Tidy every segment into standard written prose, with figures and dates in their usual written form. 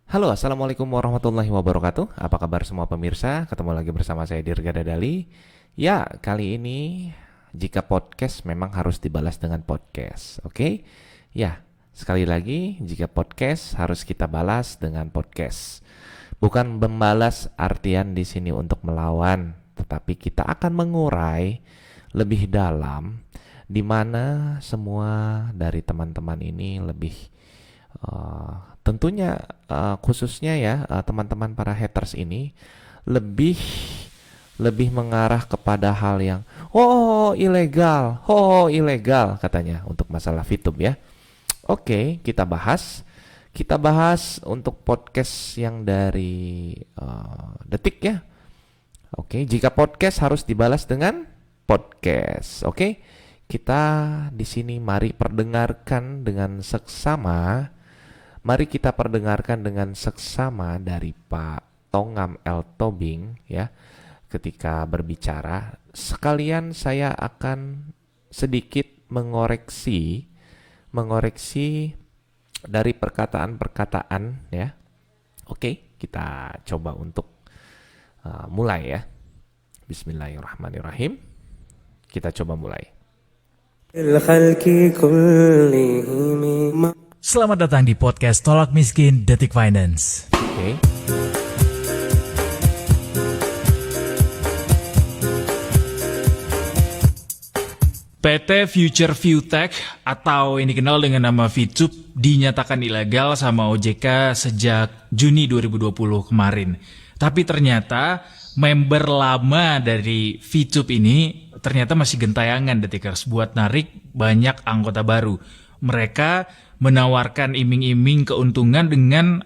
Halo, Assalamualaikum warahmatullahi wabarakatuh. Apa kabar semua pemirsa? Ketemu lagi bersama saya Dirga Dadali. Ya, kali ini jika podcast memang harus dibalas dengan podcast. Oke? Ya, sekali lagi jika podcast harus kita balas dengan podcast. Bukan membalas artian di sini untuk melawan, tetapi kita akan mengurai lebih dalam di mana semua dari teman-teman ini lebih tentunya khususnya ya teman-teman para haters ini lebih lebih mengarah kepada hal yang ilegal katanya untuk masalah VTube ya. Oke, kita bahas untuk podcast yang dari Detik ya. Oke, jika podcast harus dibalas dengan podcast. Oke, kita di sini mari perdengarkan dengan seksama. Mari kita perdengarkan dengan seksama dari Pak Tongam L. Tobing ya, ketika berbicara. Sekalian saya akan sedikit mengoreksi dari perkataan-perkataan ya. Oke, kita coba untuk mulai ya. Bismillahirrahmanirrahim. Kita coba mulai. Selamat datang di podcast Tolak Miskin Detik Finance. Oke. PT Future Viewtech atau yang dikenal dengan nama VTube dinyatakan ilegal sama OJK sejak Juni 2020 kemarin. Tapi ternyata member lama dari VTube ini ternyata masih gentayangan Detikers buat narik banyak anggota baru. Mereka menawarkan iming-iming keuntungan dengan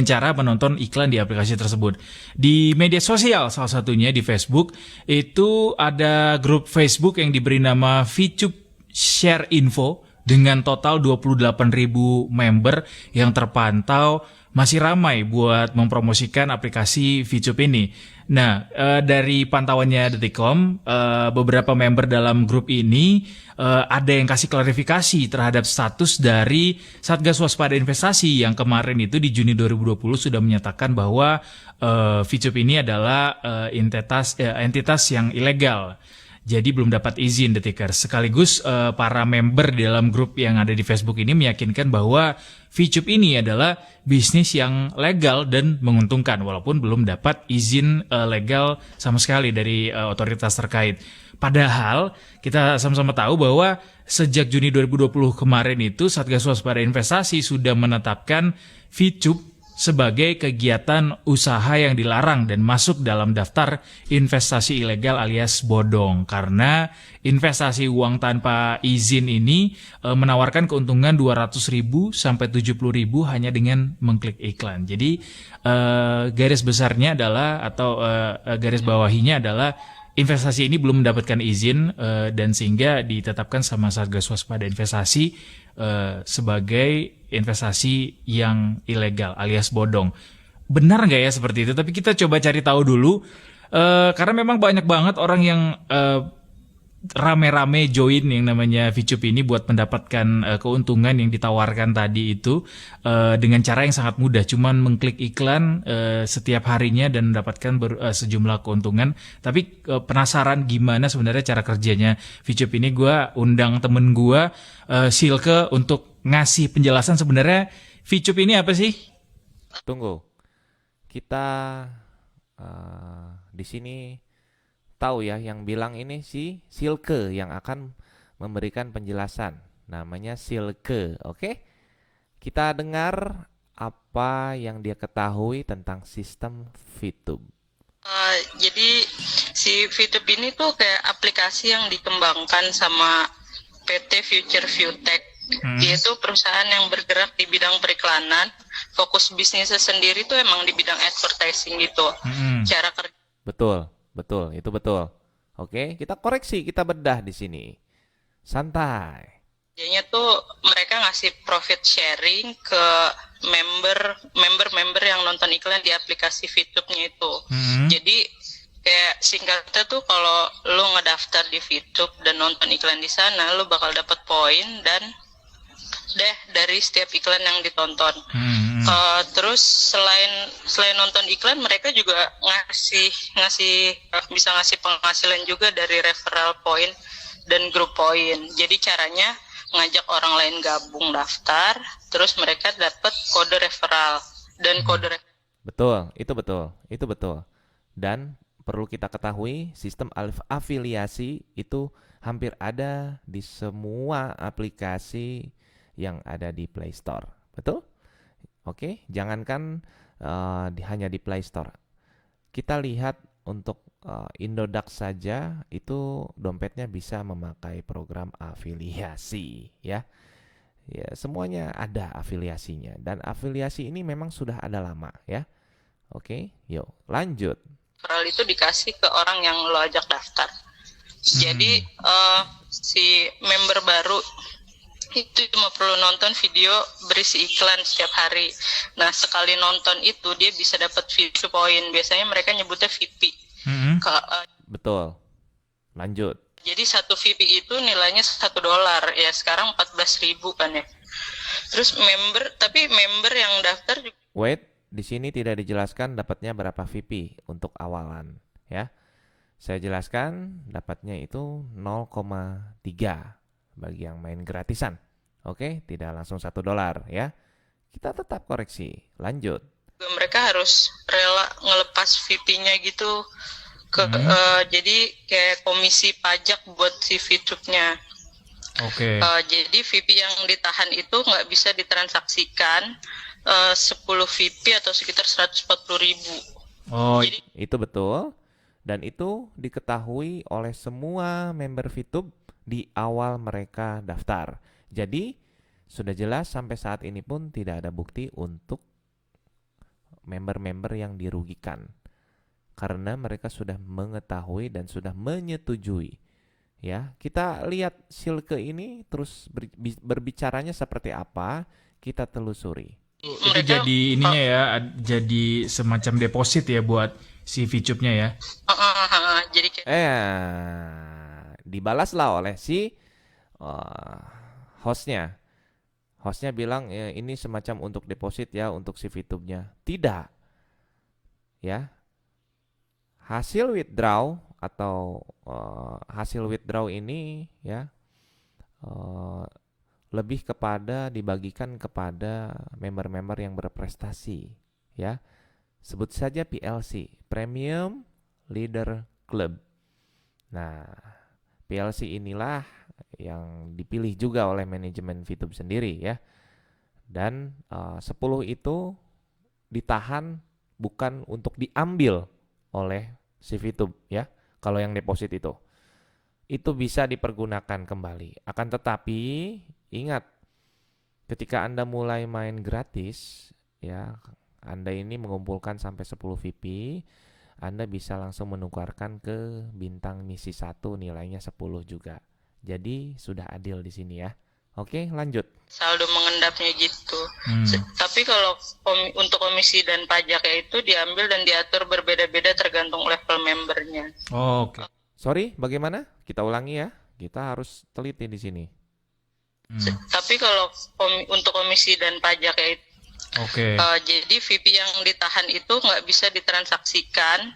cara menonton iklan di aplikasi tersebut. Di media sosial salah satunya di Facebook itu ada grup Facebook yang diberi nama VTube Share Info dengan total 28.000 member yang terpantau masih ramai buat mempromosikan aplikasi VTube ini. Nah, dari pantauannya Detikcom, beberapa member dalam grup ini ada yang kasih klarifikasi terhadap status dari Satgas Waspada Investasi yang kemarin itu di Juni 2020 sudah menyatakan bahwa VTube ini adalah entitas yang ilegal. Jadi belum dapat izin Detikers. Sekaligus para member di dalam grup yang ada di Facebook ini meyakinkan bahwa VTube ini adalah bisnis yang legal dan menguntungkan walaupun belum dapat izin legal sama sekali dari otoritas terkait. Padahal kita sama-sama tahu bahwa sejak Juni 2020 kemarin itu Satgas Waspada Investasi sudah menetapkan VTube sebagai kegiatan usaha yang dilarang dan masuk dalam daftar investasi ilegal alias bodong karena investasi uang tanpa izin ini menawarkan keuntungan 200.000 sampai 70.000 hanya dengan mengklik iklan. Jadi garis besarnya adalah atau garis bawahinya adalah investasi ini belum mendapatkan izin dan sehingga ditetapkan sama Satgas Waspada Investasi sebagai investasi yang ilegal alias bodong. Benar nggak ya seperti itu? Tapi kita coba cari tahu dulu karena memang banyak banget orang yang rame-rame join yang namanya VTube ini buat mendapatkan keuntungan yang ditawarkan tadi itu dengan cara yang sangat mudah, cuman mengklik iklan setiap harinya dan mendapatkan sejumlah keuntungan. Tapi penasaran gimana sebenarnya cara kerjanya VTube ini, gue undang temen gue Silke untuk ngasih penjelasan sebenarnya VTube ini apa sih? Tunggu. Kita di sini tahu ya, yang bilang ini si Silke yang akan memberikan penjelasan. Namanya Silke, oke? Kita dengar apa yang dia ketahui tentang sistem VTube. Jadi si VTube ini tuh kayak aplikasi yang dikembangkan sama PT Future Viewtech. Dia tuh perusahaan yang bergerak di bidang periklanan. Fokus bisnisnya sendiri tuh emang di bidang advertising gitu. Cara kerja. Betul, itu betul. Oke, kita koreksi, kita bedah di sini. Santai. Jadinya tuh mereka ngasih profit sharing ke member yang nonton iklan di aplikasi VTube-nya itu. Jadi kayak singkatnya tuh kalau lu ngedaftar di VTube dan nonton iklan di sana, lu bakal dapat poin dan deh dari setiap iklan yang ditonton. Terus selain nonton iklan, mereka juga bisa ngasih penghasilan juga dari referral point dan grup point. Jadi caranya ngajak orang lain gabung daftar, terus mereka dapat kode referral dan Betul, itu betul, itu betul. Dan perlu kita ketahui, sistem afiliasi itu hampir ada di semua aplikasi yang ada di Play Store. Betul? Oke, jangankan hanya di Play Store. Kita lihat untuk Indodax saja itu dompetnya bisa memakai program afiliasi, ya. Ya, semuanya ada afiliasinya dan afiliasi ini memang sudah ada lama, ya. Oke, yuk lanjut. referral itu dikasih ke orang yang lo ajak daftar. Jadi si member baru itu cuma perlu nonton video berisi iklan setiap hari. Nah, sekali nonton itu dia bisa dapat VIP point. Biasanya mereka nyebutnya VIP. Betul. Lanjut. Jadi satu VIP itu nilainya $1 ya, sekarang 14.000 kan ya. Terus member yang daftar juga. Wait, di sini tidak dijelaskan dapatnya berapa VIP untuk awalan, ya. Saya jelaskan dapatnya itu 0,3 bagi yang main gratisan. Oke, tidak langsung $1 ya. Kita tetap koreksi. Lanjut. Mereka harus rela ngelepas VIP-nya gitu jadi kayak komisi pajak buat si VTube-nya. Oke. Jadi VIP yang ditahan itu nggak bisa ditransaksikan 10 VIP atau sekitar 140.000. Oh, Jadi Itu betul. Dan itu diketahui oleh semua member VTube di awal mereka daftar. Jadi sudah jelas sampai saat ini pun tidak ada bukti untuk member-member yang dirugikan. Karena mereka sudah mengetahui dan sudah menyetujui. Ya, kita lihat Silke ini terus berbicaranya seperti apa, kita telusuri. itu jadi ininya ya, jadi semacam deposit ya buat si VTube-nya ya. jadi kayak Dibalaslah oleh si hostnya. Hostnya bilang ini semacam untuk deposit ya untuk si VTube-nya. Tidak. Ya. Hasil withdraw atau hasil withdraw ini ya lebih kepada dibagikan kepada member-member yang berprestasi ya. Sebut saja PLC, Premium Leader Club. Nah, PLC inilah yang dipilih juga oleh manajemen VTube sendiri ya. Dan 10 itu ditahan bukan untuk diambil oleh si VTube ya. Kalau yang deposit itu bisa dipergunakan kembali. Akan tetapi ingat, ketika Anda mulai main gratis ya, Anda ini mengumpulkan sampai 10 VIP, Anda bisa langsung menukarkan ke bintang misi 1 nilainya 10 juga. Jadi sudah adil di sini ya. Oke, lanjut. saldo mengendapnya gitu. Tapi kalau untuk komisi dan pajaknya itu diambil dan diatur berbeda-beda tergantung level membernya. Oh, oke. Sorry, bagaimana? Kita ulangi ya. Kita harus teliti di sini. Tapi kalau untuk komisi dan pajaknya itu Oke. jadi VIP yang ditahan itu nggak bisa ditransaksikan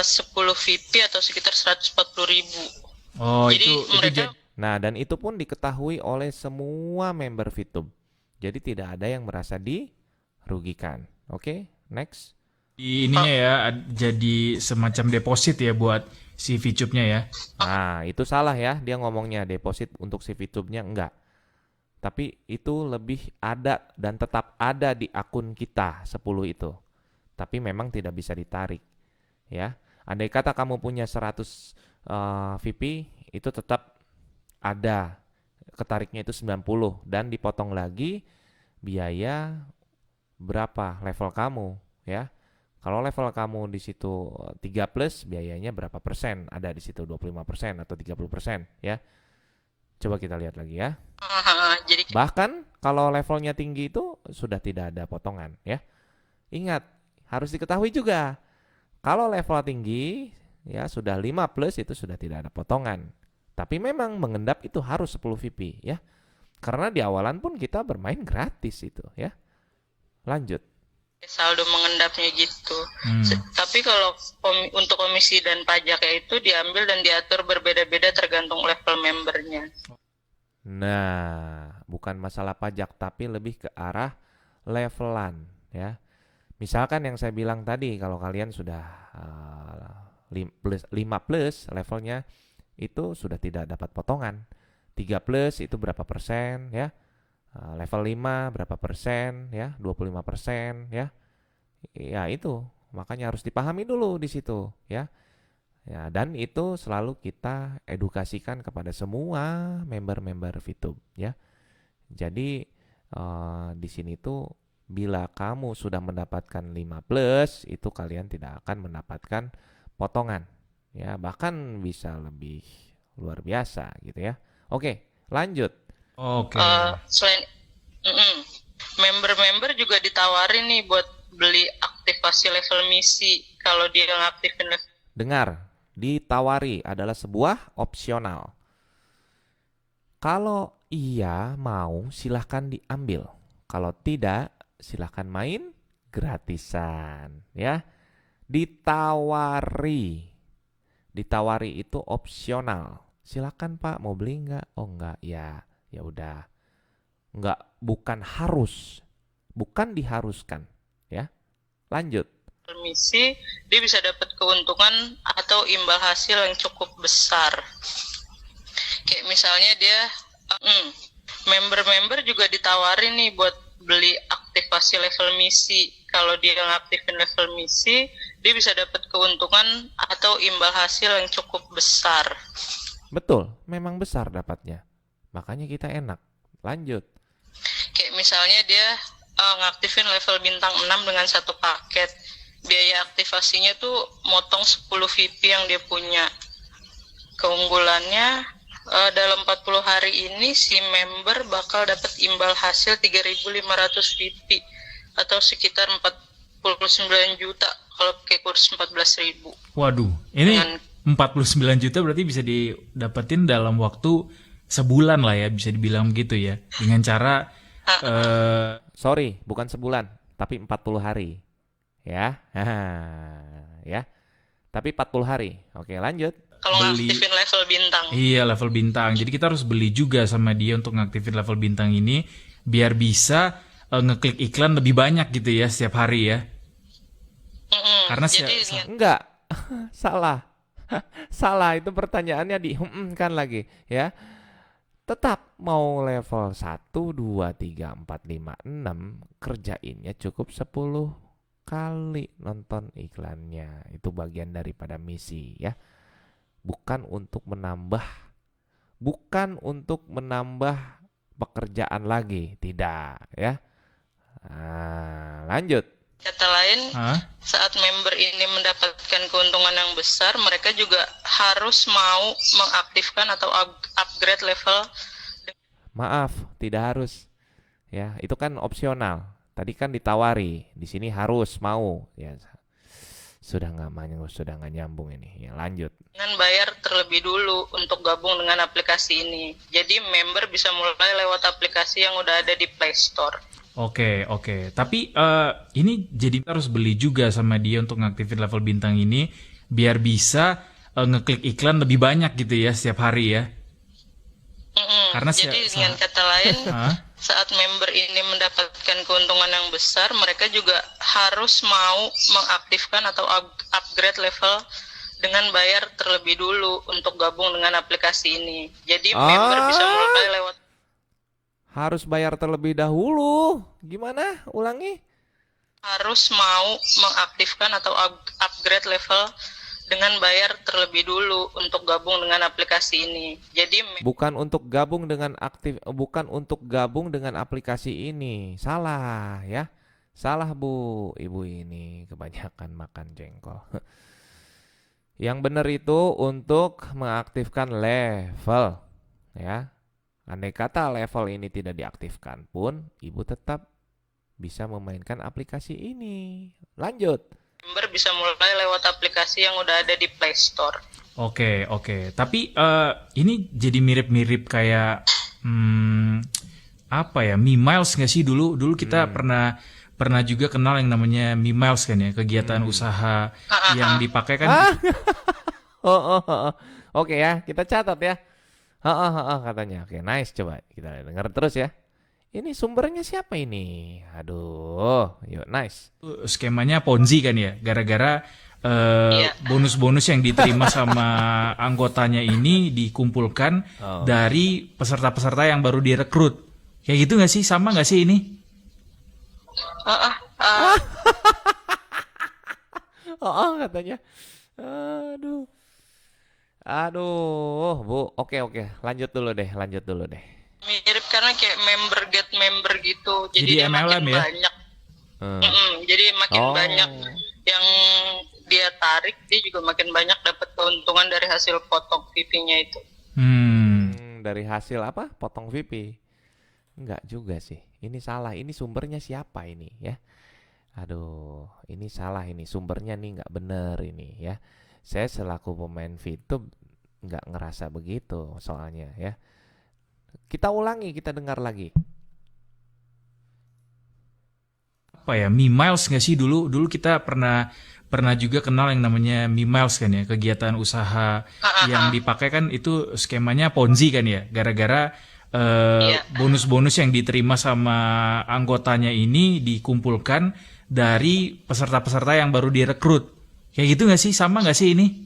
10 VIP atau sekitar 140.000. Oh, Jadi itu mereka Nah, dan itu pun diketahui oleh semua member VTube. Jadi tidak ada yang merasa dirugikan. Oke, next. di ininya ya, jadi semacam deposit ya buat si VTube-nya ya. Nah, itu salah ya. Dia ngomongnya deposit untuk si VTube-nya enggak. Tapi itu lebih ada dan tetap ada di akun kita 10 itu. Tapi memang tidak bisa ditarik. Ya. Andai kata kamu punya 100 VIP, itu tetap ada, ketariknya itu 90 dan dipotong lagi biaya berapa level kamu ya. Kalau level kamu di situ 3 plus, biayanya berapa persen? Ada di situ 25% atau 30% ya. Coba kita lihat lagi ya. jadi Bahkan kalau levelnya tinggi itu sudah tidak ada potongan ya. Ingat, harus diketahui juga. Kalau level tinggi ya sudah 5 plus itu sudah tidak ada potongan. Tapi memang mengendap itu harus 10 VIP ya. Karena di awalan pun kita bermain gratis itu ya. Lanjut. saldo mengendapnya gitu. Tapi kalau untuk komisi dan pajak ya itu diambil dan diatur berbeda-beda tergantung level membernya. Nah, bukan masalah pajak tapi lebih ke arah levelan ya. Misalkan yang saya bilang tadi, kalau kalian sudah 5 plus levelnya itu sudah tidak dapat potongan. 3 plus itu berapa persen ya. Level 5 berapa persen ya, 25% ya. Ya itu, makanya harus dipahami dulu di situ ya. Ya, dan itu selalu kita edukasikan kepada semua member-member VTube ya. Jadi di sini tuh bila kamu sudah mendapatkan 5 plus, itu kalian tidak akan mendapatkan potongan ya, bahkan bisa lebih luar biasa gitu ya. Oke, lanjut. Oke. Selain member-member juga ditawarin nih buat beli aktivasi level misi kalau dia ngaktifin level. Dengar, ditawari adalah sebuah opsional. Kalau iya mau silahkan diambil. Kalau tidak silahkan main gratisan ya. Ditawari. Ditawari itu opsional. Silakan Pak, mau beli nggak? Oh nggak, ya udah. Nggak, bukan harus. Bukan diharuskan ya. Lanjut. Misi dia bisa dapat keuntungan atau imbal hasil yang cukup besar. Kayak misalnya dia member-member juga ditawarin nih buat beli aktivasi level misi. Kalau dia ngaktifin level misi, dia bisa dapat keuntungan atau imbal hasil yang cukup besar. Betul, memang besar dapatnya. Makanya kita enak. Lanjut. Kayak misalnya dia ngaktifin level bintang 6 dengan satu paket. Biaya aktivasinya tuh motong 10 VP yang dia punya. Keunggulannya dalam 40 hari ini si member bakal dapat imbal hasil 3.500 VP atau sekitar 49 juta kalau pakai kurs 14.000. Waduh, ini 49 juta berarti bisa didapetin dalam waktu sebulan lah ya, bisa dibilang begitu ya. Dengan cara Sorry, bukan sebulan, tapi 40 hari. Ya. Ya. Tapi 40 hari. Oke, lanjut. Kalau ngaktifin level bintang. Iya, level bintang. Jadi kita harus beli juga sama dia untuk ngaktifin level bintang ini biar bisa ngeklik iklan lebih banyak gitu ya setiap hari ya. Karena enggak. Salah. Salah, itu pertanyaannya kan lagi ya. Tetap mau level 1, 2, 3, 4, 5, 6 kerjainnya cukup 10 kali nonton iklannya. Itu bagian daripada misi ya. Bukan untuk menambah pekerjaan lagi, tidak ya. Nah, lanjut. Kata lain, saat member ini mendapatkan keuntungan yang besar, mereka juga harus mau mengaktifkan atau upgrade level. Maaf, tidak harus. Ya, itu kan opsional. Tadi kan ditawari, di sini harus mau. Ya, sudah nggak nyambung ini. Ya, lanjut. Dengan bayar terlebih dulu untuk gabung dengan aplikasi ini. Jadi member bisa mulai lewat aplikasi yang udah ada di Play Store. Oke. Tapi ini jadi kita harus beli juga sama dia untuk ngaktifin level bintang ini biar bisa ngeklik iklan lebih banyak gitu ya setiap hari ya. Karena jadi dengan kata lain, saat member ini mendapatkan keuntungan yang besar, mereka juga harus mau mengaktifkan atau upgrade level dengan bayar terlebih dulu untuk gabung dengan aplikasi ini. Jadi member bisa mulai lewat. Harus bayar terlebih dahulu. Gimana? Ulangi. Harus mau mengaktifkan atau upgrade level dengan bayar terlebih dulu untuk gabung dengan aplikasi ini. Jadi bukan untuk gabung dengan aplikasi ini. Salah ya. Salah Bu, Ibu ini kebanyakan makan jengkol. Yang benar itu untuk mengaktifkan level ya. Andai kata level ini tidak diaktifkan pun, Ibu tetap bisa memainkan aplikasi ini. Lanjut. Member bisa mulai lewat aplikasi yang udah ada di Play Store. Oke. Tapi ini jadi mirip-mirip kayak apa ya, Mi-Miles nggak sih dulu? Dulu kita pernah juga kenal yang namanya Mi-Miles kan ya, kegiatan usaha yang dipakai kan. Oke ya, kita catat ya. Katanya. Oke, nice, coba kita dengar terus ya. Ini sumbernya siapa ini? Aduh, yuk nice. Skemanya Ponzi kan ya, gara-gara bonus-bonus yang diterima sama anggotanya ini dikumpulkan dari peserta-peserta yang baru direkrut. Kayak gitu nggak sih? Sama nggak sih ini? Katanya. Aduh, Bu. Oke. Lanjut dulu deh. Mirip karena kayak member get member gitu. Jadi Jadi dia MLM makin ya? banyak. Jadi makin banyak yang dia tarik, dia juga makin banyak dapat keuntungan dari hasil potong pipinya itu. Dari hasil apa? Potong VP. Enggak juga sih. Ini salah. Ini sumbernya siapa ini ya? Aduh, ini salah ini. Sumbernya nih nggak bener ini ya. Saya selaku pemain VTube nggak ngerasa begitu soalnya ya. Kita ulangi, kita dengar lagi. Apa ya, Mi-Miles nggak sih dulu? Dulu kita pernah juga kenal yang namanya Mi-Miles kan ya, kegiatan usaha yang dipakai kan itu skemanya Ponzi kan ya, gara-gara bonus-bonus yang diterima sama anggotanya ini dikumpulkan dari peserta-peserta yang baru direkrut. Kayak gitu nggak sih? Sama nggak sih ini?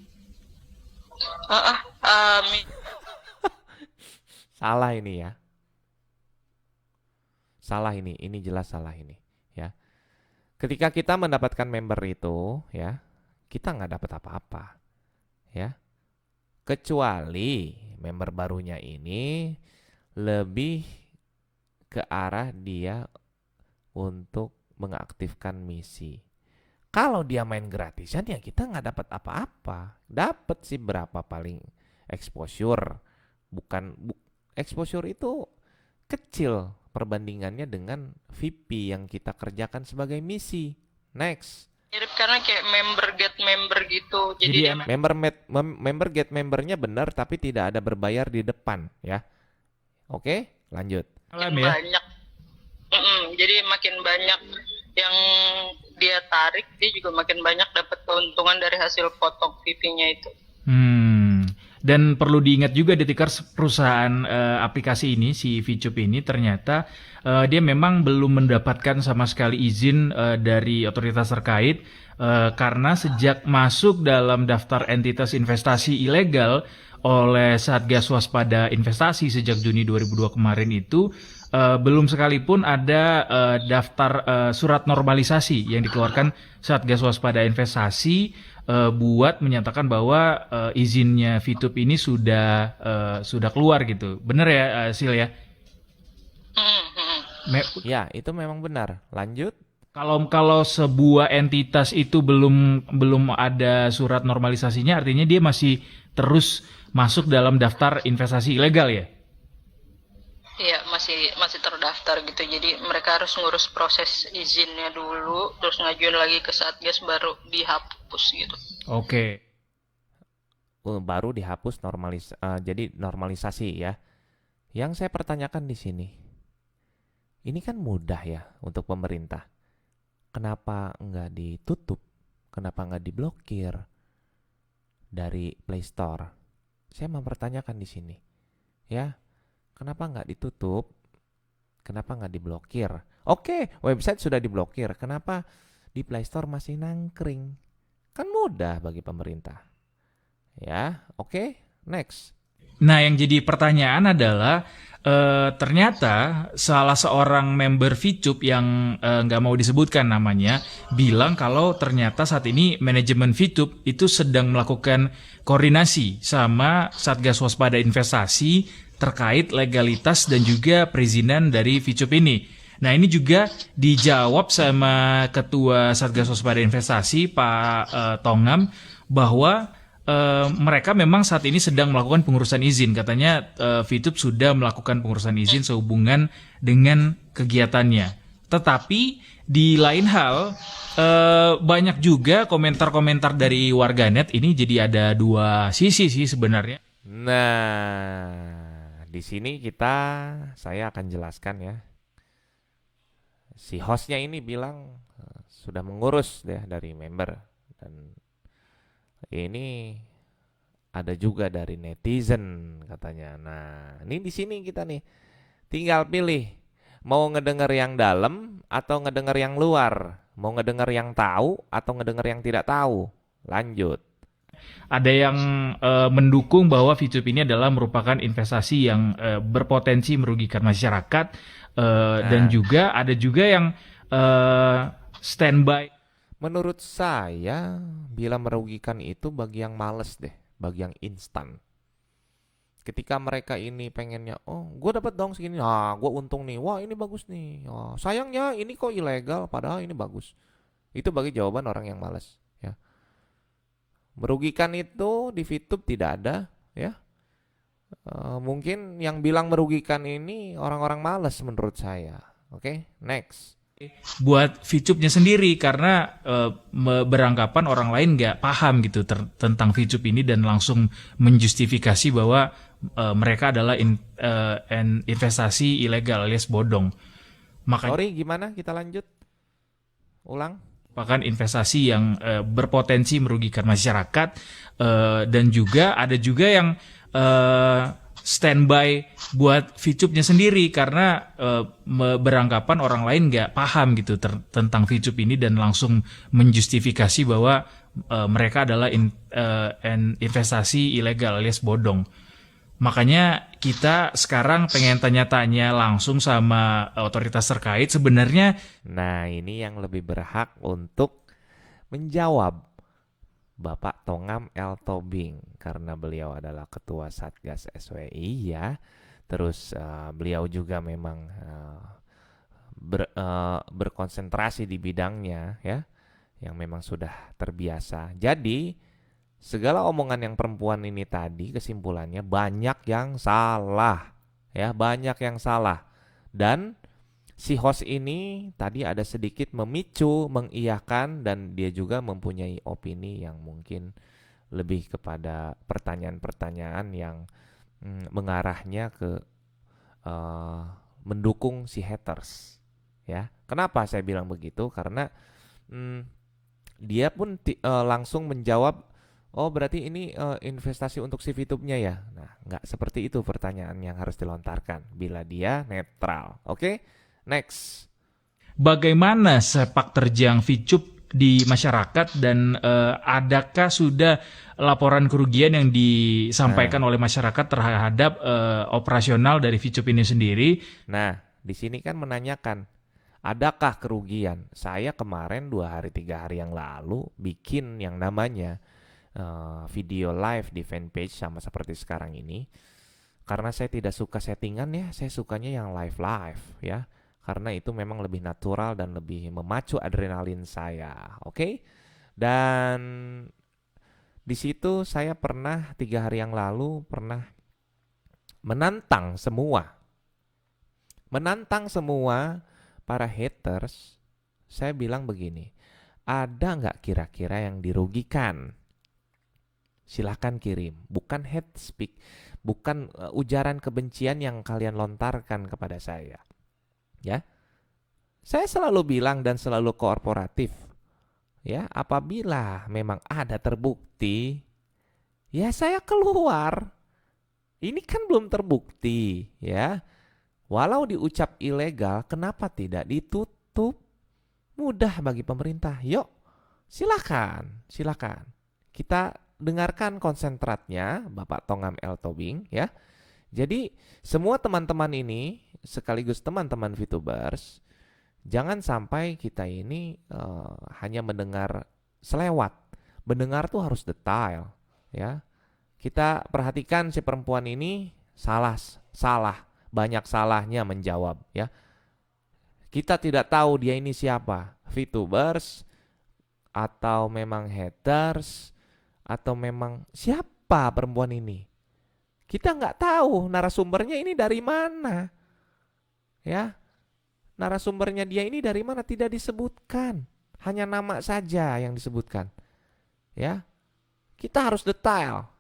Salah ini ya. Salah ini jelas salah ini ya. Ketika kita mendapatkan member itu ya, kita nggak dapat apa-apa ya. Kecuali member barunya ini lebih ke arah dia untuk mengaktifkan misi. Kalau dia main gratisan ya kita nggak dapat apa-apa. Dapat sih berapa paling exposure. Exposure itu kecil perbandingannya dengan VP yang kita kerjakan sebagai misi. Next. Mirip karena kayak member get member gitu. Jadi dia Member get membernya benar tapi tidak ada berbayar di depan ya. Oke, lanjut. makin banyak. Jadi makin banyak yang dia tarik, dia juga makin banyak dapat keuntungan dari hasil potong pipinya itu. Dan perlu diingat juga Detikers, perusahaan aplikasi ini, si VTube ini ternyata dia memang belum mendapatkan sama sekali izin dari otoritas terkait karena sejak masuk dalam daftar entitas investasi ilegal oleh Satgas Waspada Investasi sejak Juni 2002 kemarin itu belum sekalipun ada daftar surat normalisasi yang dikeluarkan Satgas Waspada Investasi buat menyatakan bahwa izinnya VTube ini sudah keluar gitu. Bener ya, Sil ya? Ya, itu memang benar. Lanjut. Kalau sebuah entitas itu belum ada surat normalisasinya, artinya dia masih terus masuk dalam daftar investasi ilegal ya? Iya, masih terdaftar gitu. Jadi mereka harus ngurus proses izinnya dulu, terus ngajuin lagi ke Satgas baru dihapus gitu. Oke. Baru dihapus jadi normalisasi ya. Yang saya pertanyakan di sini, ini kan mudah ya untuk pemerintah. Kenapa nggak ditutup? Kenapa nggak diblokir dari Play Store? Saya mempertanyakan di sini, ya. Kenapa nggak ditutup? Kenapa nggak diblokir? Oke, website sudah diblokir. Kenapa di Play Store masih nangkring? Kan mudah bagi pemerintah. Ya, oke, next. Nah, yang jadi pertanyaan adalah ternyata salah seorang member VTube yang nggak mau disebutkan namanya bilang kalau ternyata saat ini manajemen VTube itu sedang melakukan koordinasi sama Satgas Waspada Investasi terkait legalitas dan juga perizinan dari VTube ini. Nah, ini juga dijawab sama Ketua Satgas Waspada Investasi Pak Tongam bahwa mereka memang saat ini sedang melakukan pengurusan izin. Katanya VTube sudah melakukan pengurusan izin sehubungan dengan kegiatannya. Tetapi di lain hal banyak juga komentar-komentar dari warganet. Ini jadi ada dua sisi sih sebenarnya. Nah, di sini saya akan jelaskan ya. Si hostnya ini bilang sudah mengurus deh dari member, dan ini ada juga dari netizen katanya. Nah, ini di sini kita nih tinggal pilih mau ngedenger yang dalam atau ngedenger yang luar, mau ngedenger yang tahu atau ngedenger yang tidak tahu. Lanjut. Ada yang mendukung bahwa VTube ini adalah merupakan investasi yang berpotensi merugikan masyarakat, dan juga ada juga yang standby. Menurut saya, bila merugikan itu bagi yang males deh, bagi yang instan. Ketika mereka ini pengennya, oh gue dapat dong segini, gue untung nih, wah ini bagus nih, sayangnya ini kok ilegal, padahal ini bagus. Itu bagi jawaban orang yang males. Ya. Merugikan itu di VTube tidak ada, ya. Mungkin yang bilang merugikan ini orang-orang males menurut saya. Oke, next. Buat VTube-nya sendiri karena beranggapan orang lain nggak paham gitu tentang VTube ini dan langsung menjustifikasi bahwa mereka adalah investasi ilegal alias bodong. Makanya Sorry, gimana? Kita lanjut. Ulang. merupakan investasi yang berpotensi merugikan masyarakat, dan juga ada juga yang standby buat VTube-nya sendiri karena beranggapan orang lain nggak paham gitu tentang VTube ini dan langsung menjustifikasi bahwa mereka adalah investasi ilegal alias bodong. Makanya kita sekarang pengen tanya-tanya langsung sama otoritas terkait sebenarnya. Nah, ini yang lebih berhak untuk menjawab Bapak Tongam L. Tobing, karena beliau adalah Ketua Satgas SWI ya. Terus beliau juga memang berkonsentrasi di bidangnya ya, yang memang sudah terbiasa. Jadi segala omongan yang perempuan ini tadi kesimpulannya banyak yang salah ya, banyak yang salah. Dan si host ini tadi ada sedikit memicu, mengiyakan, dan dia juga mempunyai opini yang mungkin lebih kepada pertanyaan-pertanyaan yang mengarahnya ke mendukung si haters. Ya, kenapa saya bilang begitu? Karena dia pun langsung menjawab, oh berarti ini investasi untuk si VTube-nya ya. Nah, nggak seperti itu pertanyaan yang harus dilontarkan bila dia netral. Oke? Next. Bagaimana sepak terjang VTube di masyarakat dan adakah sudah laporan kerugian yang disampaikan oleh masyarakat terhadap operasional dari VTube ini sendiri? Nah, di sini kan menanyakan, adakah kerugian? Saya kemarin 2 hari 3 hari yang lalu bikin yang namanya video live di fanpage sama seperti sekarang ini. Karena saya tidak suka settingan ya, saya sukanya yang live ya. Karena itu memang lebih natural dan lebih memacu adrenalin saya, oke? Dan di situ saya pernah 3 hari yang lalu pernah menantang semua para haters. Saya bilang begini, ada nggak kira-kira yang dirugikan? Silahkan kirim, bukan hate speak, bukan ujaran kebencian yang kalian lontarkan kepada saya. Ya, saya selalu bilang dan selalu kooperatif. Ya, apabila memang ada terbukti, ya saya keluar. Ini kan belum terbukti, ya. Walau diucap ilegal, kenapa tidak ditutup? Mudah bagi pemerintah. Yuk, silakan. Kita dengarkan konsentratnya Bapak Tongam L. Tobing ya. Jadi semua teman-teman ini sekaligus teman-teman VTubers, jangan sampai kita ini hanya mendengar selewat. Mendengar tuh harus detail ya. Kita perhatikan si perempuan ini salah, banyak salahnya menjawab ya. Kita tidak tahu dia ini siapa, VTubers atau memang haters, atau memang siapa perempuan ini. Kita nggak tahu narasumbernya ini dari mana. Ya, narasumbernya dia ini dari mana tidak disebutkan. Hanya nama saja yang disebutkan. Ya, kita harus detail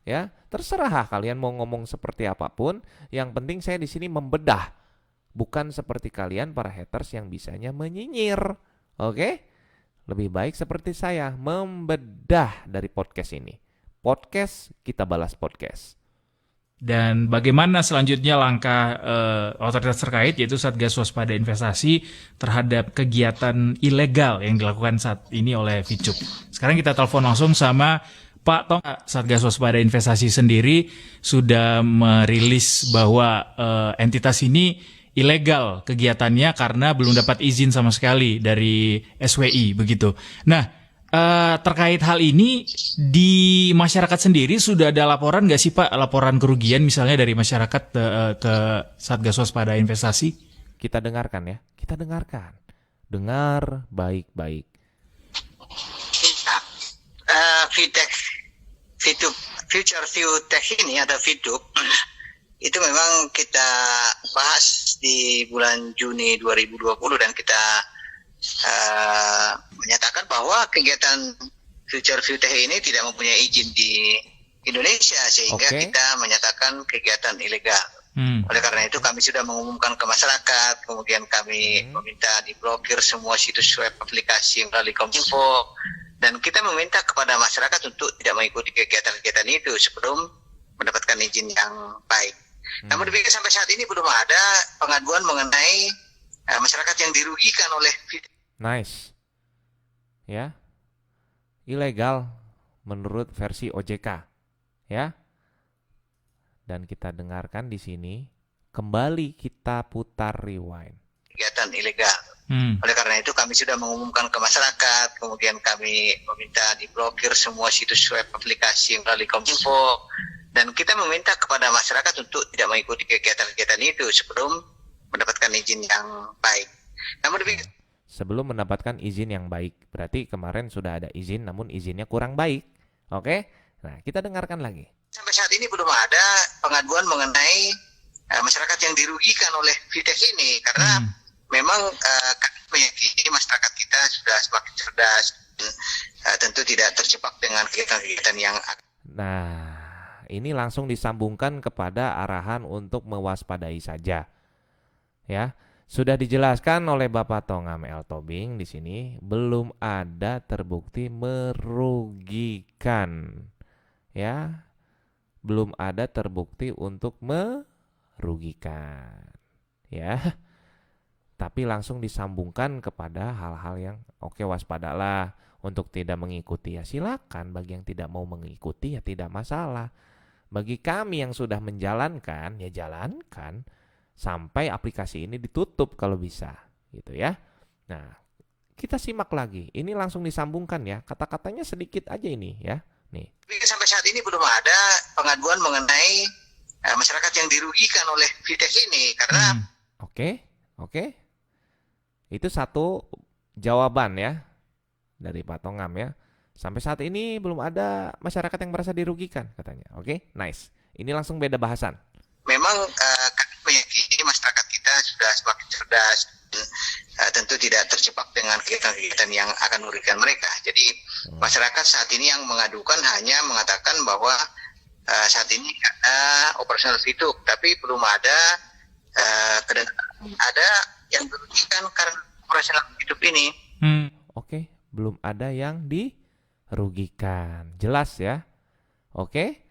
ya. Terserah kalian mau ngomong seperti apapun, yang penting saya di sini membedah. Bukan seperti kalian para haters yang bisanya menyinyir. Oke? Lebih baik seperti saya, membedah dari podcast ini. Podcast, kita balas podcast. Dan bagaimana selanjutnya langkah otoritas terkait yaitu Satgas Waspada Investasi terhadap kegiatan ilegal yang dilakukan saat ini oleh Vicup. Sekarang kita telepon langsung sama Pak Tong. Satgas Waspada Investasi sendiri sudah merilis bahwa entitas ini ilegal kegiatannya karena belum dapat izin sama sekali dari SWI begitu. Nah, terkait hal ini di masyarakat sendiri sudah ada laporan nggak sih Pak, laporan kerugian misalnya dari masyarakat ke Satgas Waspada Investasi? Kita dengarkan ya, kita dengarkan. Dengar baik-baik. VTech, Future View Tech ini ada VTube, itu memang kita bahas di bulan Juni 2020 dan kita menyatakan bahwa kegiatan Future View Tech ini tidak mempunyai izin di Indonesia sehingga kita menyatakan kegiatan ilegal. Oleh karena itu kami sudah mengumumkan ke masyarakat, kemudian kami meminta diblokir semua situs web aplikasi melalui Kominfo, dan kita meminta kepada masyarakat untuk tidak mengikuti kegiatan-kegiatan itu sebelum mendapatkan izin yang baik. Namun demikian sampai saat ini belum ada pengaduan mengenai masyarakat yang dirugikan oleh Nice. Ya. Ilegal menurut versi OJK. Ya. Dan kita dengarkan di sini, kembali kita putar rewind. Kegiatan ilegal. Oleh karena itu kami sudah mengumumkan ke masyarakat, kemudian kami meminta diblokir semua situs web aplikasi melalui Kominfo, dan kita meminta kepada masyarakat untuk tidak mengikuti kegiatan-kegiatan itu sebelum mendapatkan izin yang baik. Namun demikian, sebelum mendapatkan izin yang baik, berarti kemarin sudah ada izin namun izinnya kurang baik. Oke? Nah, kita dengarkan lagi. Sampai saat ini belum ada pengaduan mengenai masyarakat yang dirugikan oleh VTech ini karena memang kami meyakini masyarakat kita sudah semakin cerdas dan tentu tidak terjebak dengan kegiatan-kegiatan yang Nah, ini langsung disambungkan kepada arahan untuk mewaspadai saja. Ya, sudah dijelaskan oleh Bapak Tongam L. Tobing di sini, belum ada terbukti merugikan. Ya, belum ada terbukti untuk merugikan. Ya, tapi langsung disambungkan kepada hal-hal yang waspadalah untuk tidak mengikuti. Ya silakan, bagi yang tidak mau mengikuti ya tidak masalah. Bagi kami yang sudah menjalankan, ya jalankan sampai aplikasi ini ditutup kalau bisa, gitu ya. Nah, kita simak lagi. Ini langsung disambungkan ya. Kata-katanya sedikit aja ini ya. Nih. Sampai saat ini belum ada pengaduan mengenai masyarakat yang dirugikan oleh VTech ini karena Oke. Itu satu jawaban ya dari Pak Tongam ya. Sampai saat ini belum ada masyarakat yang merasa dirugikan katanya. Oke, nice. Ini langsung beda bahasan. Memang kami meyakini masyarakat kita sudah semakin cerdas dan tentu tidak terjebak dengan kegiatan-kegiatan yang akan merugikan mereka. Jadi masyarakat saat ini yang mengadukan hanya mengatakan bahwa saat ini ada operasional VTube, tapi belum ada ada yang dirugikan karena operasional VTube ini. Oke, belum ada yang dirugikan. Jelas ya? Oke.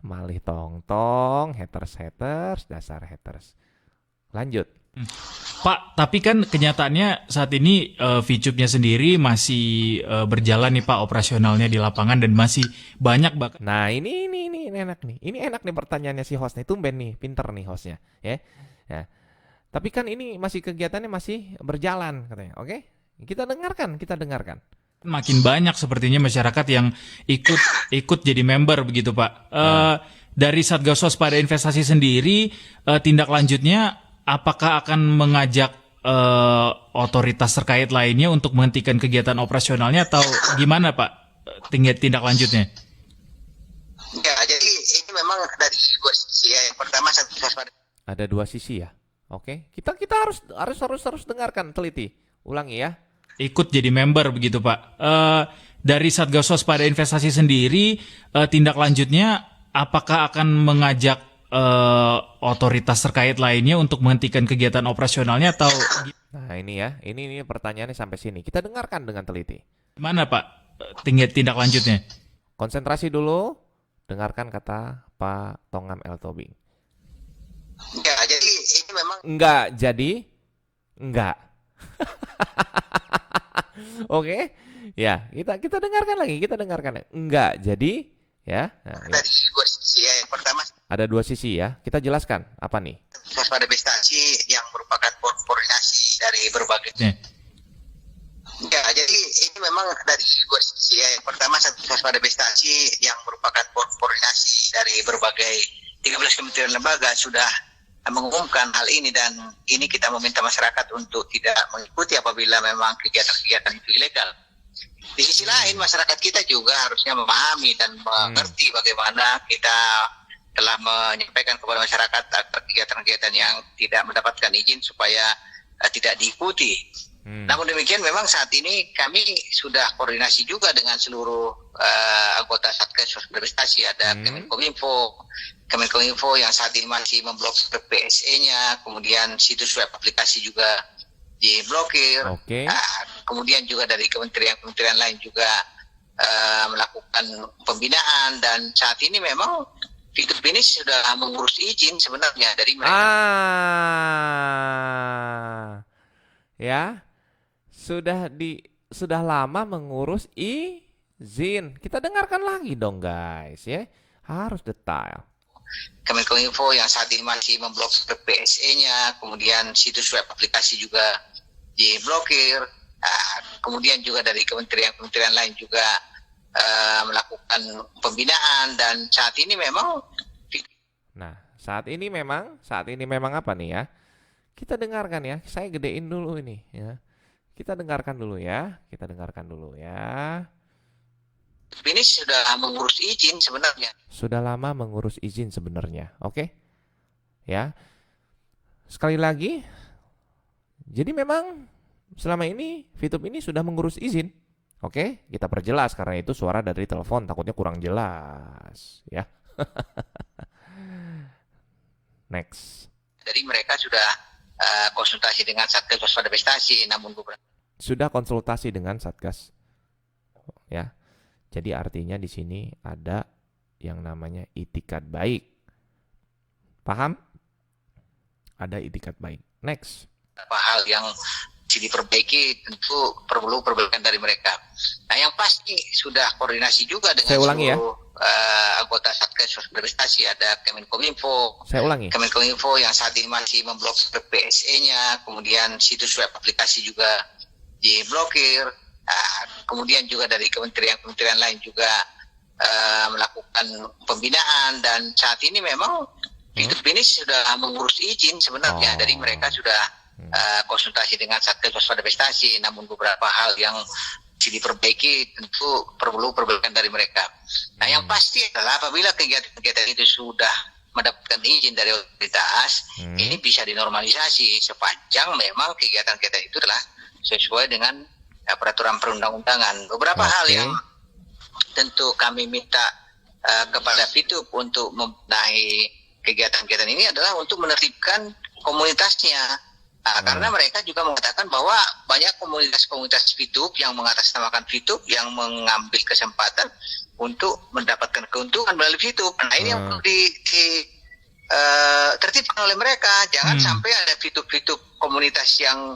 Malih tong-tong, haters, dasar haters. Lanjut. Pak, tapi kan kenyataannya saat ini VTube-nya sendiri masih berjalan nih Pak, operasionalnya di lapangan dan masih banyak bahkan. Nah, ini enak nih. Ini enak nih pertanyaannya si host nih. Tumben nih, pinter nih hostnya, ya. Ya. Tapi kan ini masih kegiatannya masih berjalan katanya. Oke? Kita dengarkan. Makin banyak sepertinya masyarakat yang ikut jadi member begitu Pak. Dari Satgas Waspada Investasi sendiri tindak lanjutnya apakah akan mengajak otoritas terkait lainnya untuk menghentikan kegiatan operasionalnya atau gimana Pak tindak lanjutnya? Ya, jadi ini memang dari dua sisi ya. Yang pertama Satgas Waspada. Ada dua sisi ya. Oke. Kita harus dengarkan teliti. Ulangi ya. ikut jadi member begitu Pak. Dari Satgas Waspada Investasi sendiri, tindak lanjutnya apakah akan mengajak otoritas terkait lainnya untuk menghentikan kegiatan operasionalnya atau Nah ini ya, ini pertanyaannya sampai sini. Kita dengarkan dengan teliti. gimana Pak tindak lanjutnya? Konsentrasi dulu, dengarkan kata Pak Tongam L. Tobing. Ya, jadi ini memang Enggak jadi, enggak. Oke, ya kita dengarkan lagi, kita dengarkan. Enggak jadi, ya. Nah, ya. dari dua sisi ya. Yang pertama, Ada dua sisi ya. Kita jelaskan apa nih? waspada investasi yang merupakan koordinasi dari berbagai. Ya, jadi ini memang dari dua sisi ya. Yang pertama, waspada investasi yang merupakan koordinasi dari berbagai 13 kementerian lembaga sudah mengumumkan hal ini, dan ini kita meminta masyarakat untuk tidak mengikuti apabila memang kegiatan-kegiatan itu ilegal. Di sisi lain, masyarakat kita juga harusnya memahami dan mengerti bagaimana kita telah menyampaikan kepada masyarakat agar kegiatan-kegiatan yang tidak mendapatkan izin supaya tidak diikuti. Namun demikian, memang saat ini kami sudah koordinasi juga dengan seluruh anggota Satgas Waspada Investasi. Ada Kemenkominfo yang saat ini masih memblokir PSE-nya, kemudian situs web aplikasi juga diblokir. Oke. Kemudian juga dari kementerian lain juga melakukan pembinaan, dan saat ini memang Fitur ini sudah mengurus izin sebenarnya dari mereka. Ya. Sudah lama mengurus izin. Kita dengarkan lagi dong guys ya. Harus detail. Kemenkominfo yang saat ini masih memblokir PSE-nya, kemudian situs web aplikasi juga diblokir. Kemudian juga dari kementerian lain juga melakukan pembinaan, dan saat ini memang saat ini memang apa nih ya? Kita dengarkan ya. Saya gedein dulu ini ya. Kita dengarkan dulu ya. Ini sudah mengurus izin sebenarnya. Sudah lama mengurus izin sebenarnya. Oke? Ya. Sekali lagi. Jadi memang selama ini Fitup ini sudah mengurus izin. Oke, kita perjelas karena itu suara dari telepon takutnya kurang jelas, ya. Next. Jadi mereka sudah konsultasi dengan Satgas Waspada Investasi, namun sudah konsultasi dengan Satgas, ya. Jadi artinya di sini ada yang namanya itikat baik. Paham? Ada itikat baik. Next. Beberapa hal yang diperbaiki tentu perlu perbaikan dari mereka. Nah, yang pasti sudah koordinasi juga dengan seluruh anggota Satgas Waspada Investasi. Ada Kemenkominfo. Saya ulangi. Kemenkominfo yang saat ini masih memblokir PSE-nya, kemudian situs web aplikasi juga diblokir. Kemudian juga dari kementerian lain juga melakukan pembinaan, dan saat ini memang Fitur ini sudah mengurus izin sebenarnya. Dari mereka sudah konsultasi dengan Satgas Waspada Investasi, namun beberapa hal yang diperbaiki tentu perlu perbaikan dari mereka. Nah, yang pasti adalah apabila kegiatan-kegiatan itu sudah mendapatkan izin dari otoritas, ini bisa dinormalisasi sepanjang memang kegiatan-kegiatan itu telah sesuai dengan peraturan perundang-undangan. Beberapa hal yang tentu kami minta kepada Fitup untuk membenahi kegiatan-kegiatan ini adalah untuk menertibkan komunitasnya. Karena mereka juga mengatakan bahwa banyak komunitas Fitup yang mengatasnamakan Fitup yang mengambil kesempatan untuk mendapatkan keuntungan melalui Fitup. Nah, ini yang perlu ditertibkan oleh mereka. Jangan sampai ada Fitup komunitas yang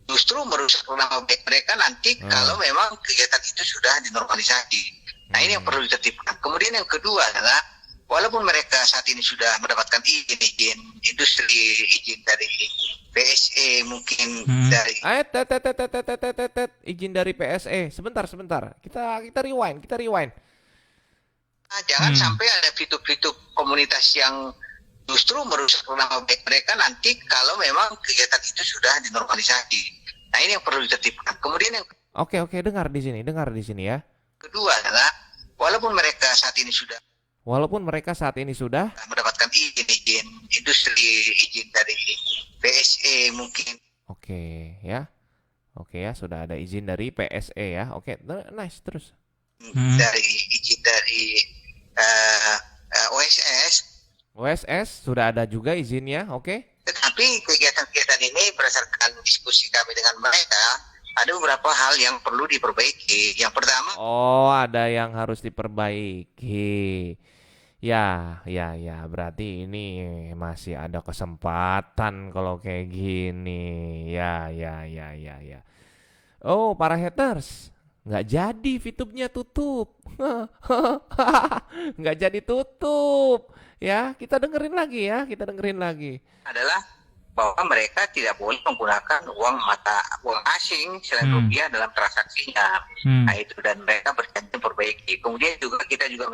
justru merusak nama baik mereka nanti kalau memang kegiatan itu sudah dinormalisasi. Nah, ini yang perlu ditertibkan. Kemudian yang kedua adalah walaupun mereka saat ini sudah mendapatkan izin industri, izin dari PSE, mungkin dari izin dari PSE. Sebentar. Kita rewind. Jangan sampai ada Fitup komunitas yang justru merusak nama baik mereka nanti kalau memang kegiatan itu sudah dinormalisasi. Nah, ini yang perlu ditertibkan. Kemudian yang Oke, dengar di sini ya. kedua adalah walaupun mereka saat ini sudah mendapatkan izin industri, izin dari PSE mungkin. Oke, ya. Oke ya, sudah ada izin dari PSE ya. Oke, nice terus. Dari izin dari OSS. OSS sudah ada juga izinnya, oke? Tetapi kegiatan-kegiatan ini berdasarkan diskusi kami dengan mereka, ada beberapa hal yang perlu diperbaiki. Yang pertama, Ada yang harus diperbaiki. Ya, berarti ini masih ada kesempatan kalau kayak gini. Ya. Oh, para haters, nggak jadi VTube-nya tutup. Nggak jadi tutup. Ya, kita dengerin lagi. adalah bahwa mereka tidak boleh menggunakan uang asing selain rupiah dalam transaksinya. Nah itu, dan mereka berjanji memperbaiki. Kemudian juga kita juga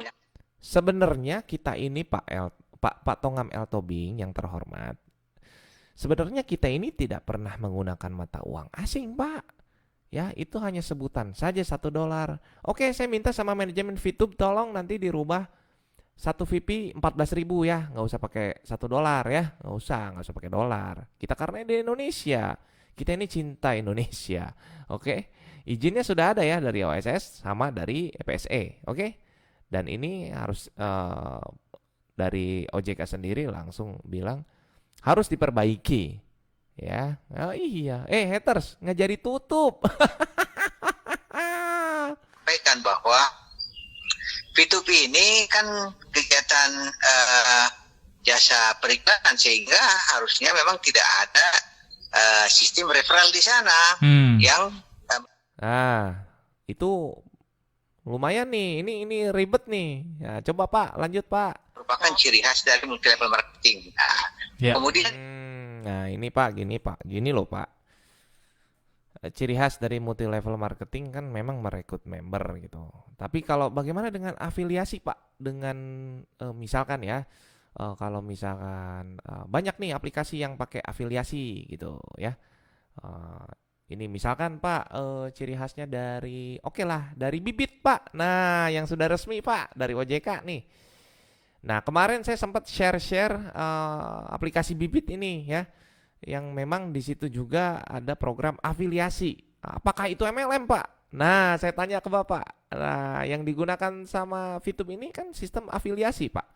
Sebenarnya kita ini Pak Tongam L. Tobing yang terhormat. Sebenarnya kita ini tidak pernah menggunakan mata uang asing, Pak. Ya, itu hanya sebutan saja $1. Oke, saya minta sama manajemen VTube tolong nanti dirubah 1 VP 14.000 ya, nggak usah pakai $1 ya, nggak usah pakai dolar. Kita karena di Indonesia, kita ini cinta Indonesia, oke? Izinnya sudah ada ya dari OSS sama dari PSE, oke? Dan ini harus dari OJK sendiri langsung bilang harus diperbaiki, ya. Oh iya, haters nggak jadi tutup. sampaikan bahwa P2P ini kan kegiatan jasa periklanan, sehingga harusnya memang tidak ada sistem referral di sana yang itu lumayan nih, ini ribet nih. Ya, coba Pak, lanjut Pak. merupakan ciri khas dari multi level marketing. Kemudian nah ini Pak, gini loh Pak. Ciri khas dari multi level marketing kan memang merekrut member gitu. Tapi kalau bagaimana dengan afiliasi Pak? Dengan misalkan ya, kalau misalkan banyak nih aplikasi yang pakai afiliasi gitu ya. Ini misalkan Pak, ciri khasnya dari dari Bibit Pak. Nah, yang sudah resmi Pak dari OJK nih. Nah, kemarin saya sempat share aplikasi Bibit ini ya, yang memang di situ juga ada program afiliasi. Apakah itu MLM Pak? Nah, saya tanya ke Bapak. Nah, yang digunakan sama VTube ini kan sistem afiliasi Pak.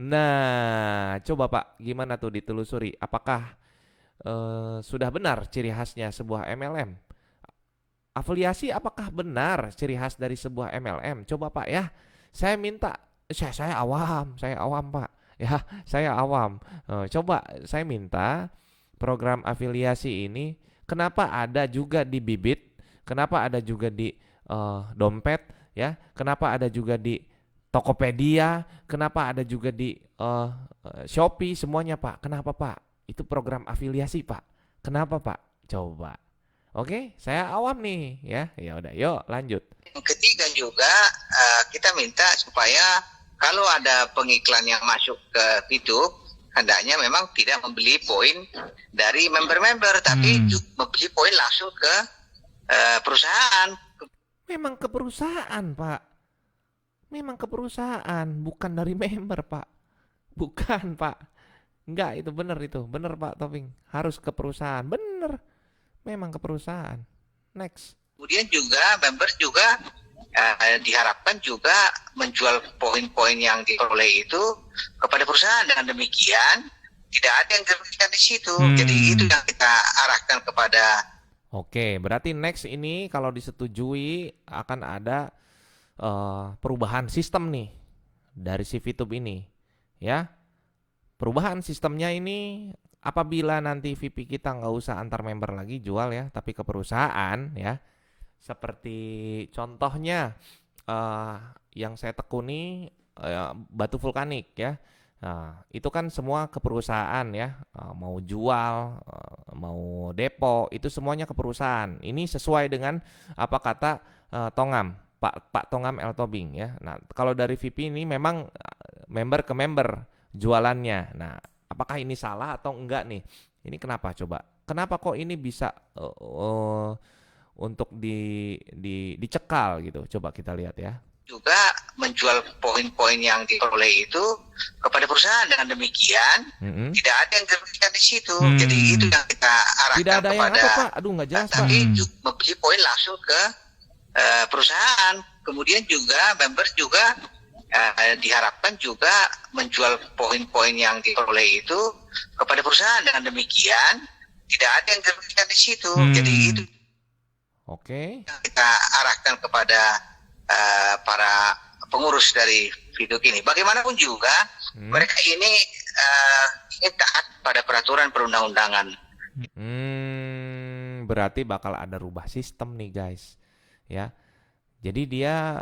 Nah, coba Pak, gimana tuh ditelusuri? Apakah sudah benar ciri khasnya sebuah MLM? Afiliasi apakah benar ciri khas dari sebuah MLM? Coba Pak ya. Saya minta, saya awam Pak. Ya, saya awam. Coba saya minta program afiliasi ini kenapa ada juga di Bibit, kenapa ada juga di Dompet ya, kenapa ada juga di Tokopedia, kenapa ada juga di Shopee, semuanya Pak. Kenapa Pak? Itu program afiliasi Pak. Kenapa Pak? Coba. Oke, saya awam nih ya. Ya udah, yuk lanjut. yang ketiga juga kita minta supaya kalau ada pengiklan yang masuk ke VTube, hendaknya memang tidak membeli poin dari member-member, tapi membeli poin langsung ke perusahaan. Memang ke perusahaan Pak. Memang ke perusahaan, bukan dari member Pak. Bukan Pak. Enggak, itu benar itu. Benar Pak Toping. Harus ke perusahaan. Benar. Memang ke perusahaan. Next. Kemudian juga member juga diharapkan juga menjual poin-poin yang diperoleh itu kepada perusahaan. Dengan demikian tidak ada yang dirugikan di situ. Jadi itu yang kita arahkan kepada. Oke, berarti next ini kalau disetujui akan ada perubahan sistem nih dari si VTube ini, ya. Perubahan sistemnya ini apabila nanti VP kita nggak usah antar member lagi jual ya, tapi ke perusahaan ya. Seperti contohnya yang saya tekuni batu vulkanik ya. Nah, itu kan semua ke perusahaan ya, mau jual, mau depo, itu semuanya ke perusahaan. Ini sesuai dengan apa kata Tongam, Pak Tongam L. Tobing ya. Nah, kalau dari VP ini memang member ke member jualannya. Nah, apakah ini salah atau enggak nih? Ini kenapa coba? Kenapa kok ini bisa untuk dicekal gitu? Coba kita lihat ya. Juga menjual poin-poin yang diperoleh itu kepada perusahaan. Dengan demikian tidak ada yang dirugikan di situ. Jadi itu yang kita arahkan Tidak ada kepada. yang apa Pak? Aduh nggak jelas Pak. Tapi membeli poin langsung ke perusahaan. Kemudian juga members juga diharapkan juga menjual poin-poin yang diperoleh itu kepada perusahaan. Dengan demikian tidak ada yang dirugikan di situ. Jadi itu Oke. yang kita arahkan kepada para pengurus dari Viduk ini. Bagaimanapun juga mereka ini ingin taat pada peraturan perundang-undangan. Berarti bakal ada rubah sistem nih guys, ya. Jadi dia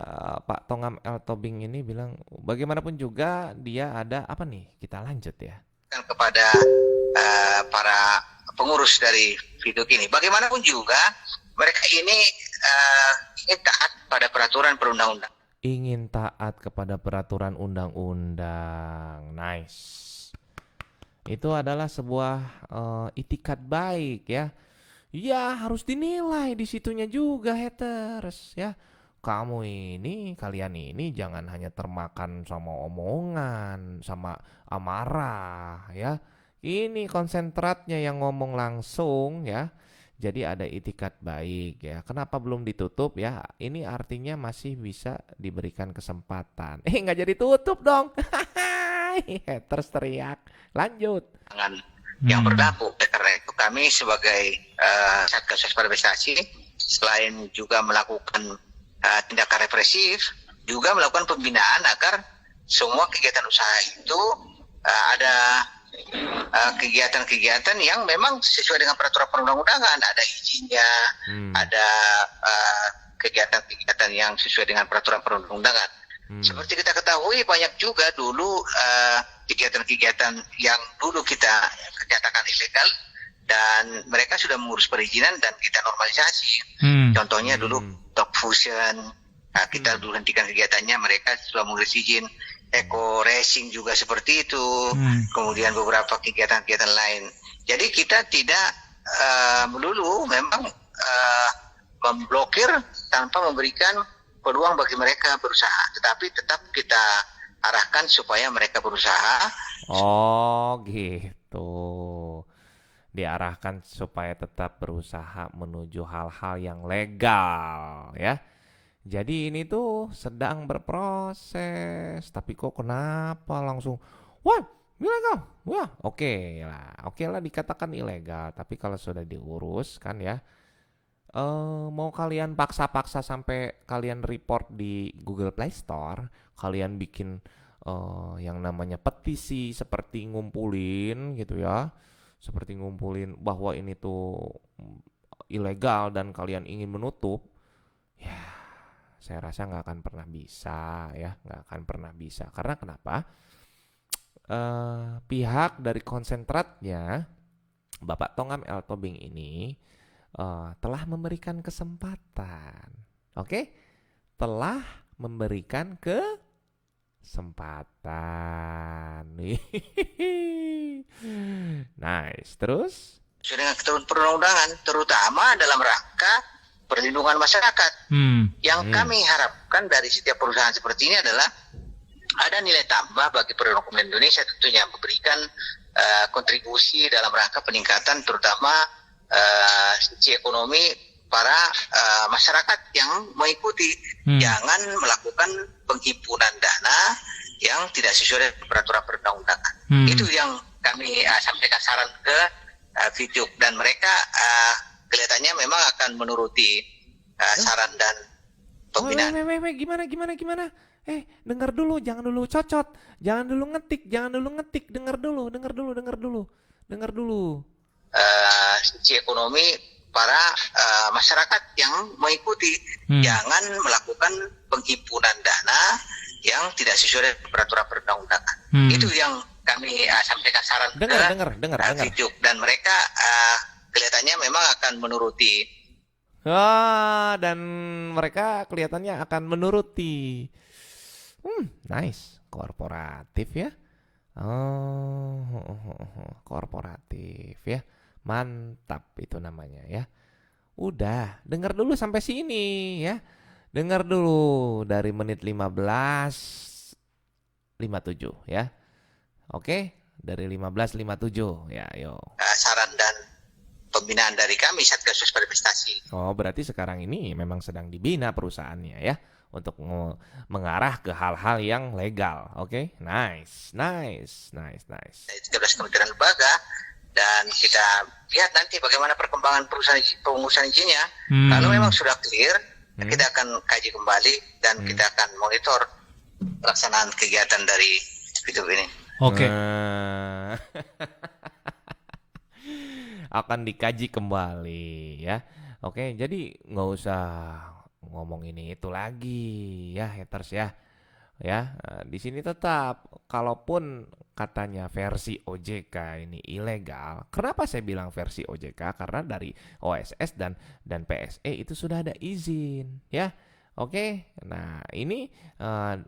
Pak Tongam L. Tobing ini bilang bagaimanapun juga dia ada apa nih? Kita lanjut ya. Kepada para pengurus dari Viduk ini. Bagaimanapun juga mereka ini ingin taat pada peraturan perundang-undangan. Ingin taat kepada peraturan undang-undang. Nice. Itu adalah sebuah itikat baik ya. Ya harus dinilai di situnya juga haters ya. Kalian ini jangan hanya termakan sama omongan, sama amarah ya. Ini konsentratnya yang ngomong langsung ya. Jadi ada itikat baik ya. Kenapa belum ditutup ya? Ini artinya masih bisa diberikan kesempatan. Nggak jadi tutup dong. Haters teriak. Lanjut. Yang berlaku. Karena itu kami sebagai Satgas Waspada Investasi selain juga melakukan tindakan represif, juga melakukan pembinaan agar semua kegiatan usaha itu ada kegiatan-kegiatan yang memang sesuai dengan peraturan perundang-undangan, ada izinnya, ada kegiatan-kegiatan yang sesuai dengan peraturan perundang-undangan. Seperti kita ketahui banyak juga dulu kegiatan-kegigiatan yang dulu kita katakan ilegal dan mereka sudah mengurus perizinan dan kita normalisasi. Contohnya dulu Top Fusion, kita dulu hentikan kegiatannya, mereka sudah mengurus izin. Eco Racing juga seperti itu, kemudian beberapa kegiatan-kegiatan lain. Jadi kita tidak melulu memang memblokir tanpa memberikan peluang bagi mereka berusaha, tetapi tetap kita arahkan supaya mereka berusaha. Oh gitu. Diarahkan supaya tetap berusaha menuju hal-hal yang legal ya. Jadi ini tuh sedang berproses, tapi kok kenapa langsung, wah ilegal, wah oke lah dikatakan ilegal, tapi kalau sudah diurus kan ya, mau kalian paksa-paksa sampai kalian report di Google Play Store, kalian bikin yang namanya petisi seperti ngumpulin gitu ya, seperti ngumpulin bahwa ini tuh ilegal dan kalian ingin menutup, ya. Saya rasa nggak akan pernah bisa ya, nggak akan pernah bisa. Karena kenapa? Pihak dari konsentratnya, Bapak Tongam L. Tobing ini telah memberikan kesempatan. Oke? Telah memberikan kesempatan. Nice. Terus? Sesuai dengan ketentuan perundang-undangan, terutama dalam rangka perlindungan masyarakat. Yang kami harapkan dari setiap perusahaan seperti ini adalah ada nilai tambah bagi perekonomian Indonesia, tentunya memberikan kontribusi dalam rangka peningkatan terutama sisi ekonomi para masyarakat yang mengikuti. Jangan melakukan penghimpunan dana yang tidak sesuai dengan peraturan perundang-undangan. Itu yang kami sampaikan saran ke Viduk, dan mereka kelihatannya memang akan menuruti saran dan pembinaan. Gimana? Dengar dulu, jangan dulu cocot, jangan dulu ngetik, dengar dulu. Sisi ekonomi para masyarakat yang mengikuti. Jangan melakukan penghimpunan dana yang tidak sesuai dengan peraturan perundang-undangan. Itu yang kami sampaikan saran ke Viduk, dan mereka kelihatannya memang akan menuruti. Dan mereka kelihatannya akan menuruti. Nice, korporatif ya. Korporatif ya. Mantap itu namanya ya. Udah, dengar dulu sampai sini ya. Dengar dulu dari menit 15:57 ya. Oke, dari 15:57 ya, yo. Saran dan pembinaan dari kami Satgas Waspada Investasi. Oh, berarti sekarang ini memang sedang dibina perusahaannya ya untuk mengarah ke hal-hal yang legal. Oke, nice. 13 kementerian lembaga, dan kita lihat nanti bagaimana perkembangan pengurusan izinnya. Kalau memang sudah clear, kita akan kaji kembali dan kita akan monitor pelaksanaan kegiatan dari Fitup ini. Oke. Akan dikaji kembali ya. Oke, jadi nggak usah ngomong ini itu lagi ya, haters ya. Ya, di sini tetap kalaupun katanya versi OJK ini ilegal. Kenapa saya bilang versi OJK? Karena dari OSS dan PSE itu sudah ada izin, ya. Oke. Nah, ini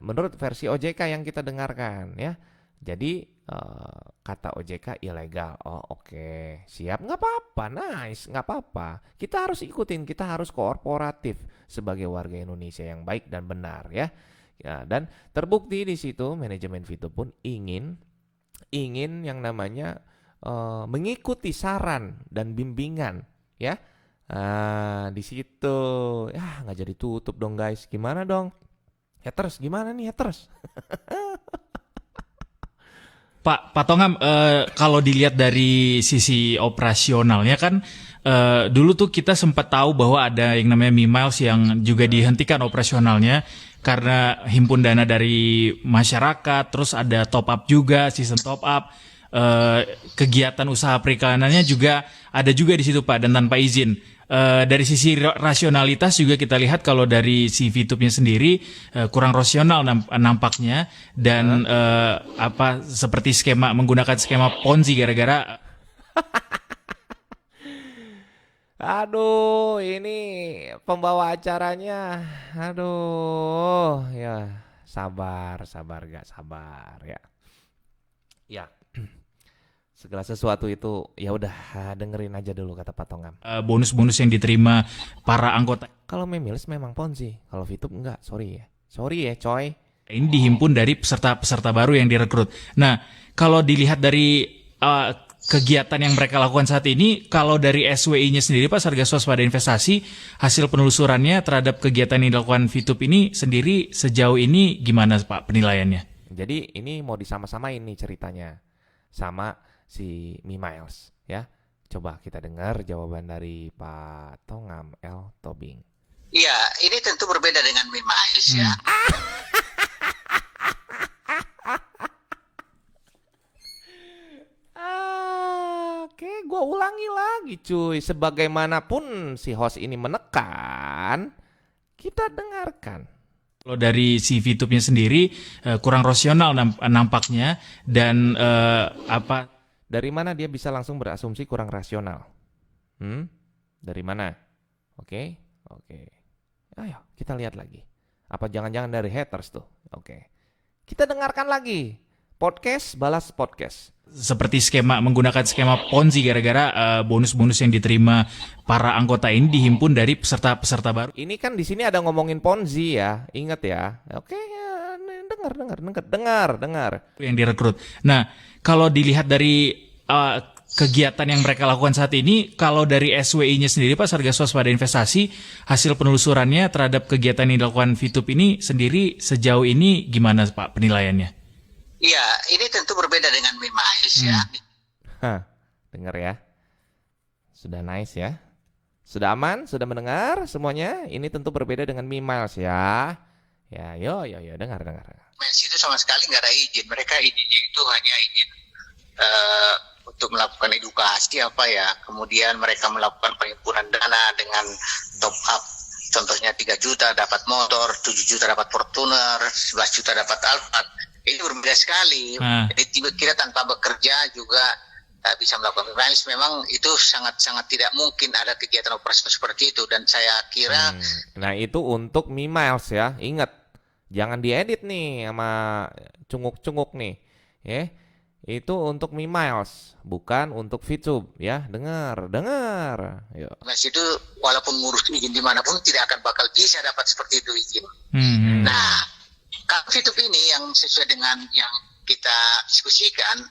menurut versi OJK yang kita dengarkan, ya. Jadi kata OJK ilegal. Oh, oke. Siap, nggak apa-apa. Nice, nggak apa-apa. Kita harus ikutin, kita harus kooperatif sebagai warga Indonesia yang baik dan benar, ya. Ya, dan terbukti di situ manajemen Fitup pun ingin yang namanya mengikuti saran dan bimbingan, ya. Di situ ya nggak jadi tutup dong guys. Gimana dong? Haters gimana nih haters? Pak Tongam, kalau dilihat dari sisi operasionalnya kan dulu tuh kita sempat tahu bahwa ada yang namanya Mimiles yang juga dihentikan operasionalnya karena himpun dana dari masyarakat, terus ada top up juga, season top up, kegiatan usaha perikanannya juga ada juga di situ Pak, dan tanpa izin. Dari sisi rasionalitas juga kita lihat kalau dari si Fitupnya sendiri kurang rasional nampaknya, dan seperti menggunakan skema Ponzi gara-gara Aduh, ini pembawa acaranya. Aduh, ya sabar gak sabar ya. Ya, segala sesuatu itu ya udah dengerin aja dulu kata Pak Tongam. bonus-bonus yang diterima para anggota Kalau Mimiles memang Ponzi, kalau Fitup enggak, sorry ya coy. ini dihimpun dari peserta-peserta baru yang direkrut. Nah, kalau dilihat dari kegiatan yang mereka lakukan saat ini, kalau dari SWI-nya sendiri Pak, Satgas Waspada Investasi, hasil penelusurannya terhadap kegiatan yang dilakukan Fitup ini sendiri sejauh ini gimana Pak penilaiannya? Jadi ini mau disama-samain nih ceritanya sama si Mimiles ya. Coba kita dengar jawaban dari Pak Tongam L. Tobing. Iya, ini tentu berbeda dengan Mimiles ya. Oke, gue ulangi lagi cuy. Sebagaimanapun si host ini menekan, kita dengarkan. Kalau dari si Fitupnya sendiri kurang rasional nampaknya, dan Dari mana dia bisa langsung berasumsi kurang rasional? Dari mana? Oke. Ayo kita lihat lagi. Apa jangan-jangan dari haters tuh? Oke. Kita dengarkan lagi. Podcast balas podcast. seperti menggunakan skema Ponzi gara-gara bonus-bonus yang diterima para anggota ini dihimpun dari peserta-peserta baru. Ini kan di sini ada ngomongin Ponzi ya, ingat ya. Oke, ya, dengar. Yang direkrut. Nah, kalau dilihat dari kegiatan yang mereka lakukan saat ini, kalau dari SWI-nya sendiri Pak, Satgas Waspada Investasi, hasil penelusurannya terhadap kegiatan yang dilakukan Fitup ini sendiri sejauh ini gimana Pak penilaiannya? Iya, ini tentu berbeda dengan Mimiles ya. Dengar ya. Sudah nice ya. Sudah aman, sudah mendengar semuanya. Ini tentu berbeda dengan Mimiles ya. Ya, yo, dengar. Mimiles itu sama sekali nggak ada izin. Mereka izinnya itu hanya izin untuk melakukan edukasi kemudian mereka melakukan penghimpunan dana dengan top up. Contohnya 3 juta dapat motor, 7 juta dapat Fortuner, 11 juta dapat Alphard. Ini berbeda sekali. Jadi kita tanpa bekerja juga bisa melakukan Mimiles. Memang itu sangat tidak mungkin ada kegiatan operasi seperti itu, dan saya kira Nah itu untuk Mimiles ya. Ingat, jangan diedit nih sama cunguk-cunguk nih. Itu untuk Mimiles, bukan untuk VTube ya. Dengar. Yuk. Mas itu walaupun ngurus izin dimanapun tidak akan bakal bisa dapat seperti itu izin. Nah, kalau VTube ini yang sesuai dengan yang kita diskusikan,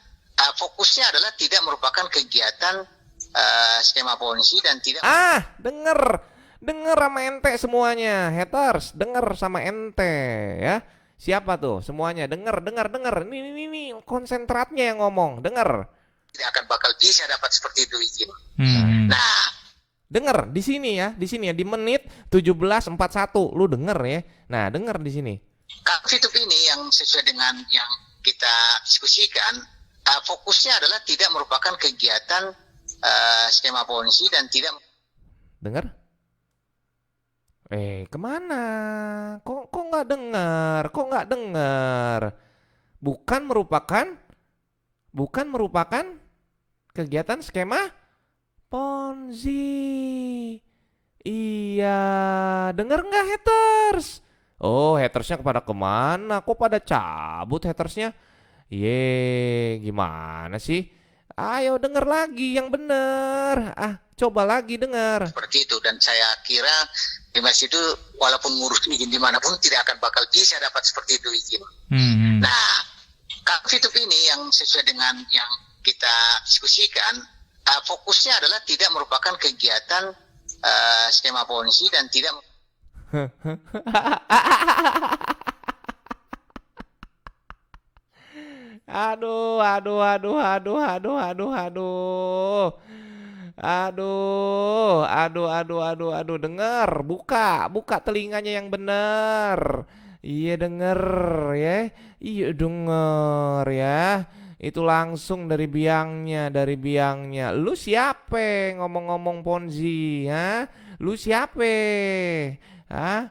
fokusnya adalah tidak merupakan kegiatan skema ponzi dan tidak. Denger sama ente semuanya, haters, denger sama ente ya. Siapa tuh semuanya? Denger. Ini konsentratnya yang ngomong, denger. Tidak akan bakal bisa dapat seperti itu izin. Nah, denger di sini ya, di menit 17:41 lu denger ya. Nah, denger di sini. kalau VTube ini yang sesuai dengan yang kita diskusikan, fokusnya adalah tidak merupakan kegiatan skema ponzi dan tidak. Denger? Kemana? Kok nggak dengar? Bukan merupakan kegiatan skema ponzi. Iya, denger nggak haters? Oh, hatersnya kepada kemana? Kok pada cabut hatersnya? Gimana sih? Ayo denger lagi yang bener. Coba lagi denger. Seperti itu, dan saya kira Dimas itu walaupun ngurus izin dimanapun tidak akan bakal bisa dapat seperti itu izin. Nah, kalau VTube ini yang sesuai dengan yang kita diskusikan, fokusnya adalah tidak merupakan kegiatan skema ponzi dan tidak. Aduh, denger, buka telinganya yang bener. Iya denger ya. Itu langsung dari biangnya. Lu siapa ngomong-ngomong ponzi, ha? Lu siapa? Hah?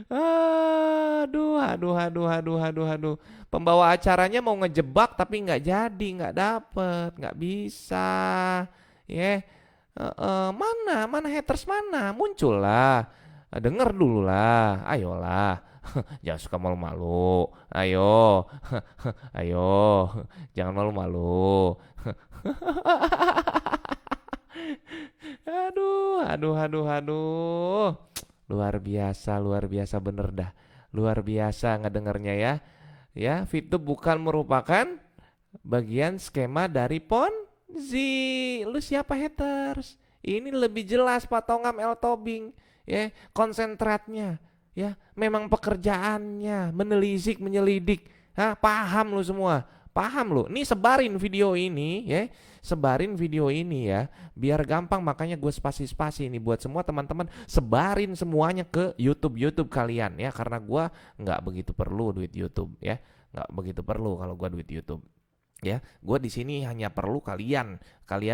Aduh. Pembawa acaranya mau ngejebak tapi nggak jadi, nggak dapet, nggak bisa. Mana haters mana? Muncul lah. Denger dulu lah, ayolah. Jangan suka malu-malu. Ayo. Jangan malu-malu. Aduh. Luar biasa bener dah. Luar biasa ngedengernya ya. Ya, VTube bukan merupakan bagian skema dari ponzi. Lu siapa haters? Ini lebih jelas Pak Tongam El Tobing. Ya, konsentratnya. Ya, memang pekerjaannya menelisik, menyelidik. Paham lu semua. Paham lu. Nih sebarin video ini ya. Biar gampang, makanya gue spasi-spasi ini buat semua teman-teman. Sebarin semuanya ke YouTube kalian ya, karena gue nggak begitu perlu duit YouTube ya. Nggak begitu perlu kalau gue duit YouTube. Ya, gue di sini hanya perlu kalian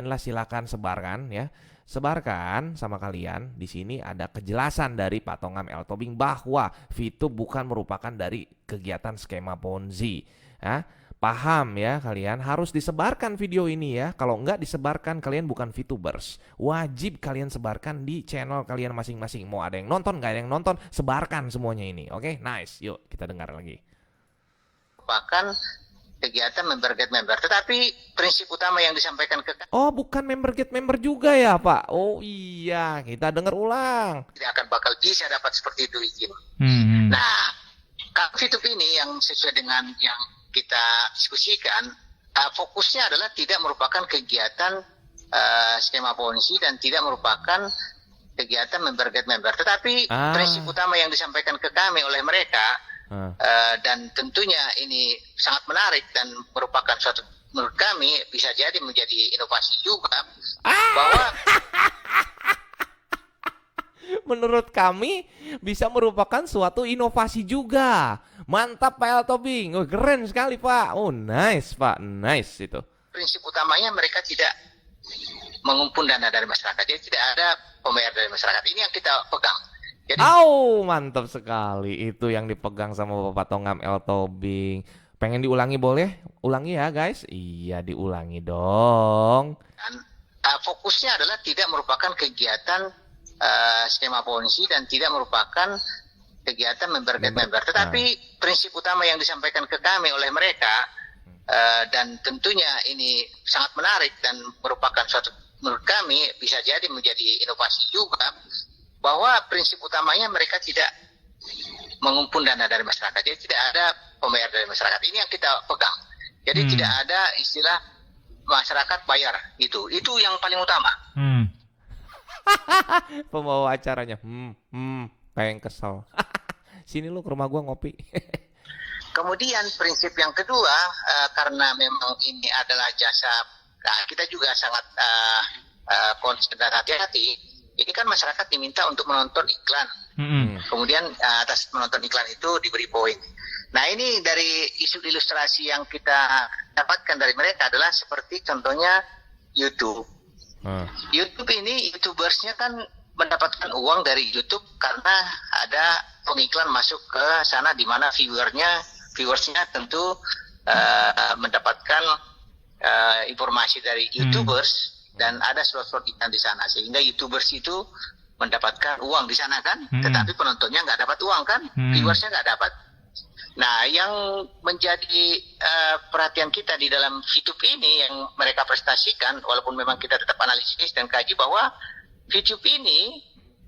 lah silakan sebarkan ya. Sebarkan sama kalian. Di sini ada kejelasan dari Pak Tongam El Tobing bahwa VTube bukan merupakan dari kegiatan skema ponzi. Paham ya kalian, harus disebarkan video ini ya. Kalau enggak disebarkan kalian bukan VTubers. Wajib kalian sebarkan di channel kalian masing-masing. Mau ada yang nonton, nggak ada yang nonton, sebarkan semuanya ini. Oke, nice. Yuk kita dengar lagi. Bahkan kegiatan member get member, tetapi prinsip utama yang disampaikan ke. Oh, bukan member get member juga ya Pak? Oh iya, kita dengar ulang. Tidak akan bakal bisa dapat seperti itu izin. Nah, kalau VTube ini yang sesuai dengan yang kita diskusikan, fokusnya adalah tidak merupakan kegiatan skema ponzi dan tidak merupakan kegiatan member get member, tetapi prinsip utama yang disampaikan ke kami oleh mereka, dan tentunya ini sangat menarik dan merupakan suatu, menurut kami bisa jadi menjadi inovasi juga, bahwa menurut kami bisa merupakan suatu inovasi juga. Mantap Pak El Tobing. Oh, keren sekali Pak. Oh, nice Pak. Nice itu. Prinsip utamanya mereka tidak mengumpul dana dari masyarakat. Jadi tidak ada pembayar dari masyarakat. Ini yang kita pegang. Jadi, mantap sekali. Itu yang dipegang sama Bapak Tongam El Tobing. Pengen diulangi boleh? Ulangi ya guys. Iya, diulangi dong. Dan fokusnya adalah tidak merupakan kegiatan skema ponzi dan tidak merupakan kegiatan member. Tetapi prinsip utama yang disampaikan ke kami oleh mereka, dan tentunya ini sangat menarik dan merupakan suatu, menurut kami bisa jadi menjadi inovasi juga, bahwa prinsip utamanya mereka tidak mengumpul dana dari masyarakat. Jadi tidak ada pembayar dari masyarakat. Ini yang kita pegang. Jadi tidak ada istilah masyarakat bayar gitu. Itu yang paling utama. Pembawa acaranya, kayak yang kesel. Sini lu ke rumah gua ngopi. Kemudian prinsip yang kedua, karena memang ini adalah jasa, kita juga sangat concern dan hati-hati. Ini kan masyarakat diminta untuk menonton iklan. Kemudian atas menonton iklan itu diberi poin. Nah, ini dari isu ilustrasi yang kita dapatkan dari mereka adalah seperti contohnya YouTube. YouTube ini, YouTubersnya kan mendapatkan uang dari YouTube karena ada pengiklan masuk ke sana, di mana viewersnya tentu mendapatkan informasi dari YouTubers, dan ada slot-slot iklan di sana, sehingga YouTubers itu mendapatkan uang di sana kan, tetapi penontonnya nggak dapat uang kan, viewersnya nggak dapat. Nah, yang menjadi perhatian kita di dalam VTube ini yang mereka prestasikan, walaupun memang kita tetap analisis dan kaji bahwa VTube ini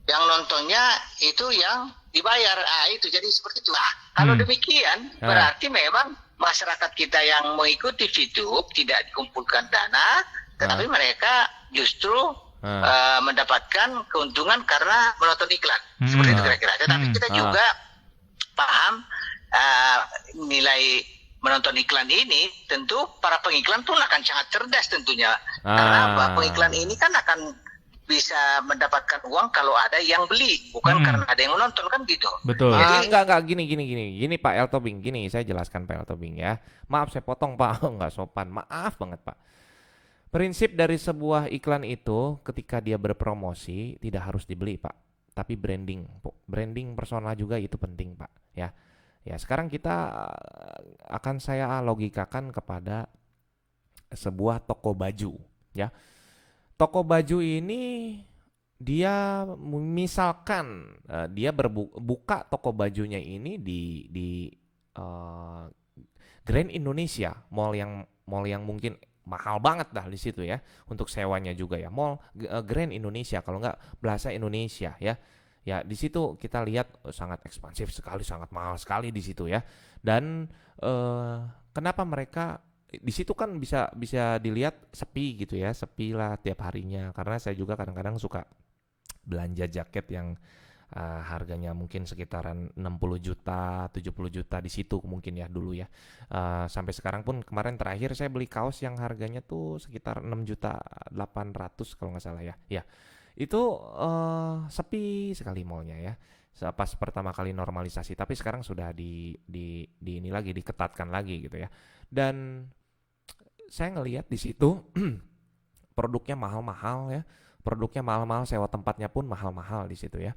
yang nontonnya itu yang dibayar. Itu jadi seperti itu. Kalau demikian berarti memang masyarakat kita yang mengikuti VTube tidak dikumpulkan dana, tetapi mereka justru mendapatkan keuntungan karena menonton iklan. Seperti itu kira-kira. Tetapi kita juga paham nilai menonton iklan ini, tentu para pengiklan pun akan sangat cerdas tentunya. Karena pengiklan ini kan akan bisa mendapatkan uang kalau ada yang beli, bukan karena ada yang menonton kan gitu. Betul. Jadi, Enggak gini Pak El Tobing, gini saya jelaskan Pak El Tobing ya. Maaf saya potong Pak, nggak sopan. Maaf banget Pak. Prinsip dari sebuah iklan itu ketika dia berpromosi tidak harus dibeli Pak, tapi branding personal juga itu penting Pak ya. Ya, sekarang kita akan saya logikakan kepada sebuah toko baju ya. Toko baju ini dia misalkan dia buka toko bajunya ini di Grand Indonesia, mall yang mungkin mahal banget dah di situ ya, untuk sewanya juga ya, mall Grand Indonesia, kalau nggak Plaza Indonesia ya. Ya, di situ kita lihat sangat ekspansif sekali, sangat mahal sekali di situ ya. Dan kenapa mereka di situ kan bisa dilihat sepi gitu ya, sepi lah tiap harinya. Karena saya juga kadang-kadang suka belanja jaket yang harganya mungkin sekitaran 60 juta, 70 juta di situ mungkin ya dulu ya. Sampai sekarang pun kemarin terakhir saya beli kaos yang harganya tuh sekitar 6 juta 800 kalau nggak salah ya. Ya. Itu sepi sekali mallnya ya. Pas pertama kali normalisasi, tapi sekarang sudah di ini lagi diketatkan lagi gitu ya. Dan saya ngelihat di situ produknya mahal-mahal ya. Produknya mahal-mahal, sewa tempatnya pun mahal-mahal di situ ya.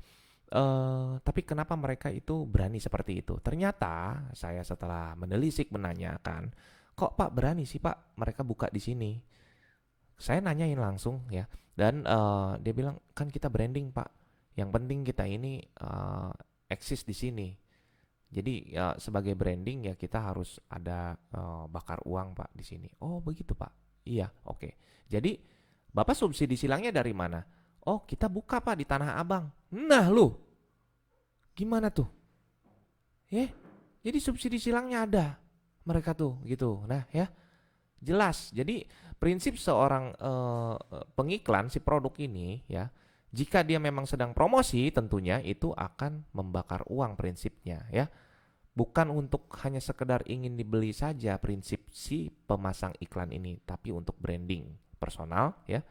Tapi kenapa mereka itu berani seperti itu? Ternyata saya setelah menelisik menanyakan, kok Pak berani sih Pak mereka buka di sini? Saya nanyain langsung ya, dan dia bilang kan kita branding Pak, yang penting kita ini eksis di sini. Jadi sebagai branding ya kita harus ada bakar uang Pak di sini. Oh begitu Pak, iya oke. Jadi Bapak subsidi silangnya dari mana? Oh kita buka Pak di Tanah Abang. Nah lu, gimana tuh? Jadi subsidi silangnya ada mereka tuh gitu. Nah ya. Jelas, jadi prinsip seorang pengiklan si produk ini ya, jika dia memang sedang promosi tentunya itu akan membakar uang prinsipnya ya. Bukan untuk hanya sekedar ingin dibeli saja prinsip si pemasang iklan ini, tapi untuk branding personal ya.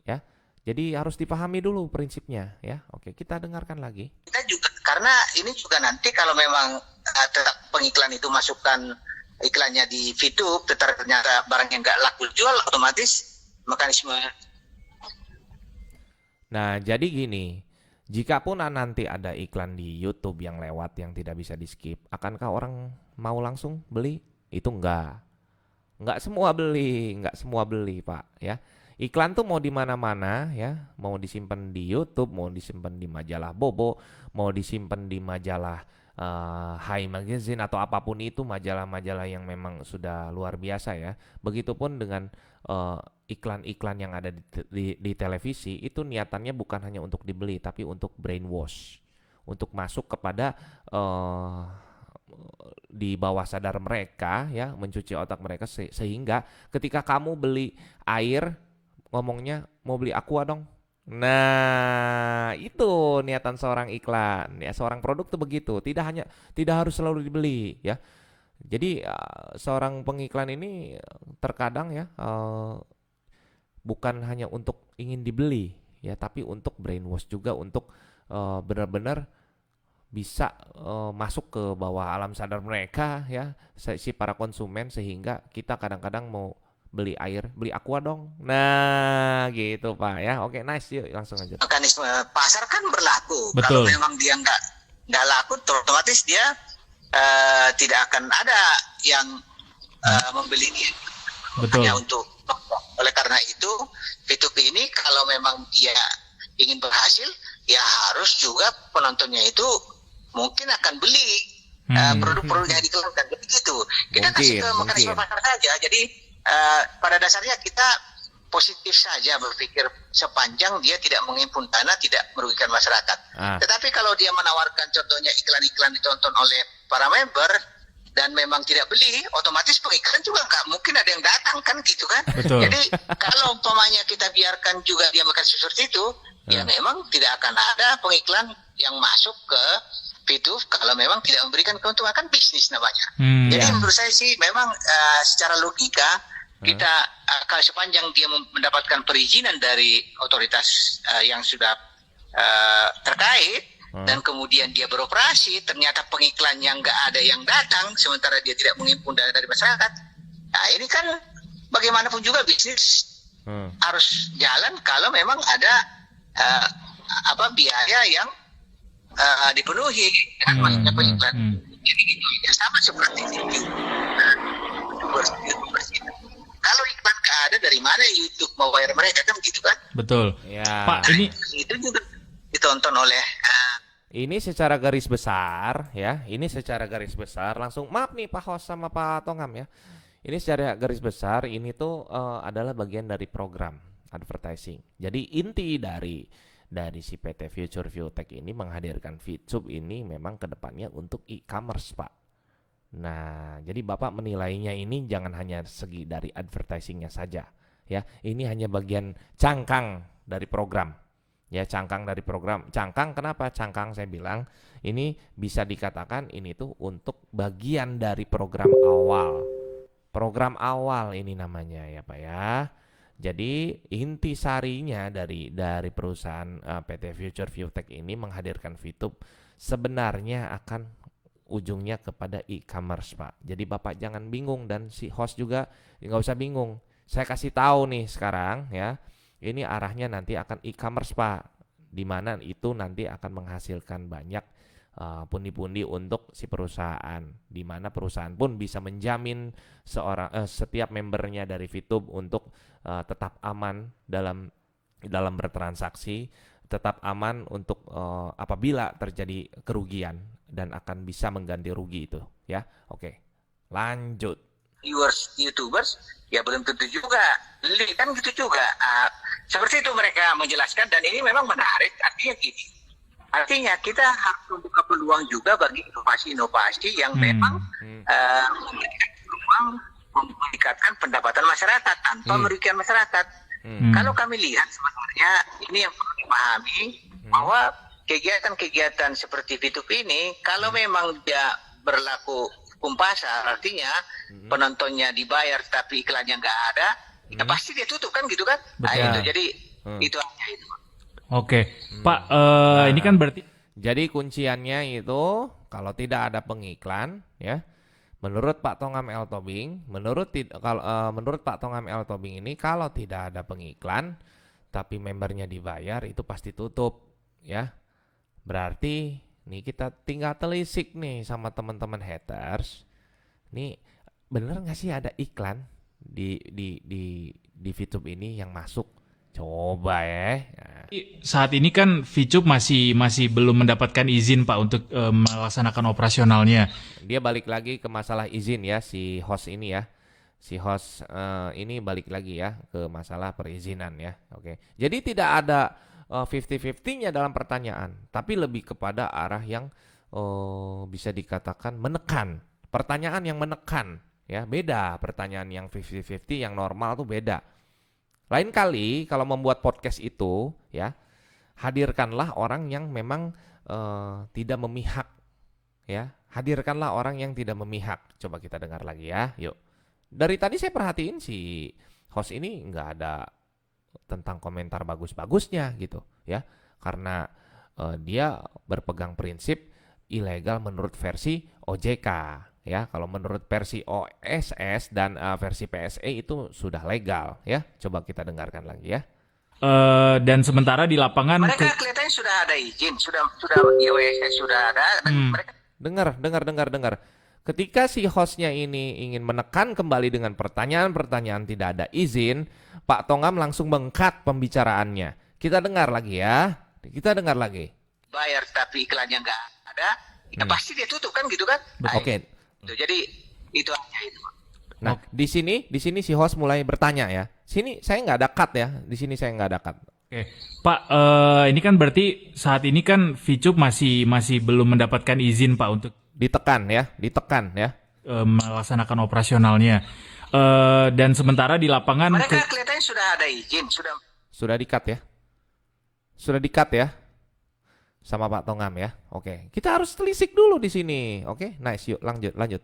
Ya. Jadi harus dipahami dulu prinsipnya ya. Oke, kita dengarkan lagi. Kita juga karena ini juga nanti kalau memang tetap pengiklan itu masukkan iklannya di VTube, tetapi ternyata barangnya nggak laku jual, otomatis mekanisme. Nah, jadi gini, jika pun nanti ada iklan di YouTube yang lewat yang tidak bisa di skip, akankah orang mau langsung beli? Itu enggak semua beli Pak ya. Iklan tuh mau di mana-mana ya, mau disimpan di YouTube, mau disimpan di majalah Bobo, mau disimpan di majalah High Magazine atau apapun itu, majalah-majalah yang memang sudah luar biasa ya. Begitupun dengan iklan-iklan yang ada di televisi, itu niatannya bukan hanya untuk dibeli tapi untuk brainwash, untuk masuk kepada di bawah sadar mereka ya, mencuci otak mereka sehingga ketika kamu beli air ngomongnya mau beli aqua dong. Nah, itu niatan seorang iklan ya, seorang produk tuh begitu. Tidak harus selalu dibeli ya. Jadi seorang pengiklan ini terkadang ya bukan hanya untuk ingin dibeli ya, tapi untuk brainwash juga, untuk benar-benar bisa masuk ke bawah alam sadar mereka ya, si para konsumen, sehingga kita kadang-kadang mau beli air, beli aqua dong. Nah, gitu Pak ya. Oke, nice, yuk langsung aja. Mekanisme pasar kan berlaku. Betul. Kalau memang dia nggak laku, otomatis dia tidak akan ada yang membeli dia. Betul. Hanya untuk. Oleh karena itu, P2P ini kalau memang dia ingin berhasil, ya harus juga penontonnya itu mungkin akan beli produk-produk yang dikeluarkan. Jadi gitu. Kita kasih ke mekanisme pasar saja. Jadi pada dasarnya kita positif saja berpikir sepanjang dia tidak menghimpun dana, tidak merugikan masyarakat. Tetapi kalau dia menawarkan contohnya iklan-iklan ditonton oleh para member dan memang tidak beli, otomatis pengiklan juga nggak mungkin ada yang datang kan gitu kan. Betul. Jadi kalau umpamanya kita biarkan juga dia makan seperti itu, ya memang tidak akan ada pengiklan yang masuk ke itu kalau memang tidak memberikan keuntungan, kan bisnis namanya. Jadi menurut saya sih memang secara logika kita kalau sepanjang dia mendapatkan perizinan dari otoritas yang sudah terkait dan kemudian dia beroperasi, ternyata pengiklannya nggak ada yang datang, sementara dia tidak menghimpun dana dari masyarakat. Nah ini kan bagaimanapun juga bisnis harus jalan kalau memang ada biaya yang dipenuhi dengan masuknya pengiklan. Jadi gitu ya, sama seperti ini. Kalau iklan nggak ada, dari mana YouTube mau bayar mereka kan gitu kan? Betul. Ya. Pak, ini itu juga ditonton oleh ini secara garis besar ya. Ini secara garis besar langsung, maaf nih Pak Host sama Pak Tongam ya. Ini secara garis besar ini tuh adalah bagian dari program advertising. Jadi inti dari si PT Future ViewTech ini menghadirkan VTube ini memang kedepannya untuk e-commerce Pak. Nah, jadi Bapak menilainya ini jangan hanya segi dari advertisingnya saja ya. Ini hanya bagian cangkang dari program. Ya, cangkang dari program. Cangkang kenapa? Cangkang saya bilang ini bisa dikatakan ini tuh untuk bagian dari program awal. Program awal ini namanya ya Pak ya. Jadi inti sarinya dari perusahaan PT Future ViewTech ini menghadirkan VTube sebenarnya akan ujungnya kepada e-commerce Pak. Jadi Bapak jangan bingung, dan si host juga nggak usah bingung. Saya kasih tahu nih sekarang ya. Ini arahnya nanti akan e-commerce Pak, di mana itu nanti akan menghasilkan banyak pundi-pundi untuk si perusahaan, di mana perusahaan pun bisa menjamin setiap membernya dari VTube untuk tetap aman dalam bertransaksi, tetap aman untuk apabila terjadi kerugian, dan akan bisa mengganti rugi itu ya. Oke, lanjut. Viewers YouTubers ya belum tentu juga beli kan gitu juga. Seperti itu mereka menjelaskan, dan ini memang menarik. Artinya kita harus membuka peluang juga bagi inovasi-inovasi yang memang memberikan peluang meningkatkan pendapatan masyaratat tanpa merugikan masyarakat. Kalau kami lihat sebenarnya ini yang perlu dipahami, bahwa kegiatan-kegiatan seperti VTube ini kalau memang dia berlaku hukum pasar, artinya penontonnya dibayar tapi iklannya nggak ada, ya pasti dia tutup kan gitu kan. Nah, itu jadi itu aja itu. Oke, Pak, ini kan berarti jadi kunciannya itu kalau tidak ada pengiklan ya. Menurut Pak Tongam L. Tobing, menurut Pak Tongam L. Tobing ini kalau tidak ada pengiklan tapi membernya dibayar, itu pasti tutup ya. Berarti nih kita tinggal telisik nih sama teman-teman haters. Nih bener nggak sih ada iklan di di VTube ini yang masuk. Coba ya. Nah, Saat ini kan VTube masih belum mendapatkan izin Pak untuk melaksanakan operasionalnya. dia balik lagi ke masalah izin ya, si host ini ya. Si host ini balik lagi ya ke masalah perizinan ya. Oke. Jadi tidak ada 50-50-nya dalam pertanyaan, tapi lebih kepada arah yang bisa dikatakan menekan. Pertanyaan yang menekan ya, beda pertanyaan yang 50-50 yang normal tuh beda. Lain kali kalau membuat podcast itu ya, hadirkanlah orang yang memang tidak memihak ya. Hadirkanlah orang yang tidak memihak. Coba kita dengar lagi ya. Yuk. Dari tadi saya perhatiin si host ini nggak ada tentang komentar bagus-bagusnya gitu ya. Karena dia berpegang prinsip ilegal menurut versi OJK ya. Kalau menurut versi OSS dan versi PSE itu sudah legal ya. Coba kita dengarkan lagi ya. Dan sementara di lapangan Mereka kelihatannya sudah ada izin, sudah di OSS sudah ada dan mereka Dengar. Ketika si hostnya ini ingin menekan kembali dengan pertanyaan-pertanyaan tidak ada izin, Pak Tongam langsung mengkat pembicaraannya. Kita dengar lagi ya. Kita dengar lagi. bayar tapi iklannya nggak ada, ya pasti dia tutup kan gitu kan? Nah, Oke. itu. Jadi itu aja itu. Nah, di sini si host mulai bertanya ya. Sini saya nggak ada cut ya. Di sini saya nggak ada cut. Oke, Pak, ini kan berarti saat ini kan VTube masih belum mendapatkan izin Pak untuk Ditekan ya. melaksanakan operasionalnya. Dan sementara di lapangan Mereka kelihatannya sudah ada izin, Sudah di-cut ya. Sudah di-cut ya. Sama Pak Tongam ya. Oke. Kita harus telisik dulu di sini. Oke, nice. Yuk lanjut.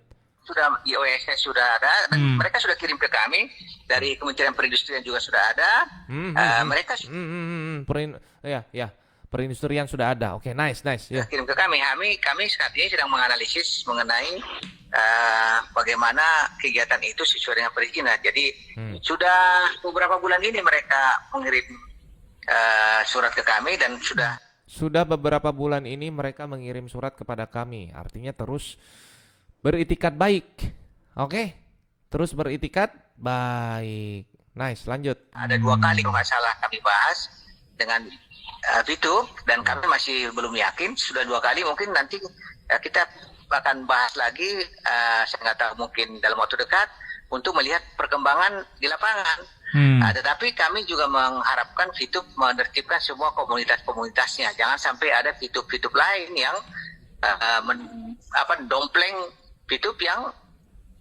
sudah di OSS sudah ada dan mereka sudah kirim ke kami dari Kementerian Perindustrian juga sudah ada. Mereka Perindustrian sudah ada. Oke, nice. Ya. kirim ke kami. Kami saat ini sedang menganalisis mengenai bagaimana kegiatan itu sesuai dengan perizinan. Jadi sudah beberapa bulan ini mereka mengirim surat ke kami dan Sudah beberapa bulan ini mereka mengirim surat kepada kami. Artinya terus beritikat baik. Oke. Terus beritikat baik. Nice, lanjut. ada 2 kali kalau nggak salah kami bahas dengan VTube dan kami masih belum yakin. Sudah 2 kali, mungkin nanti kita akan bahas lagi. Saya nggak tahu, mungkin dalam waktu dekat untuk melihat perkembangan di lapangan. Tetapi kami juga mengharapkan VTube menertibkan semua komunitas-komunitasnya. Jangan sampai ada VTube lain yang dompleng VTube yang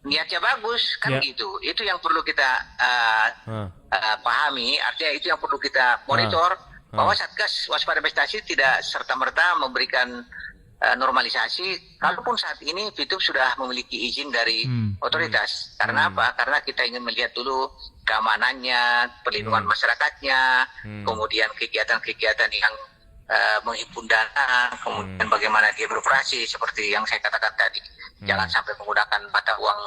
niatnya bagus kan gitu. Itu yang perlu kita pahami. Artinya itu yang perlu kita monitor bahwa Satgas Waspada Investasi tidak serta-merta memberikan normalisasi. Kalaupun saat ini VTube sudah memiliki izin dari otoritas. Karena apa? Karena kita ingin melihat dulu keamanannya, perlindungan masyarakatnya, kemudian kegiatan-kegiatan yang menghimpun dana, kemudian bagaimana dia beroperasi seperti yang saya katakan tadi. Jangan sampai menggunakan mata uang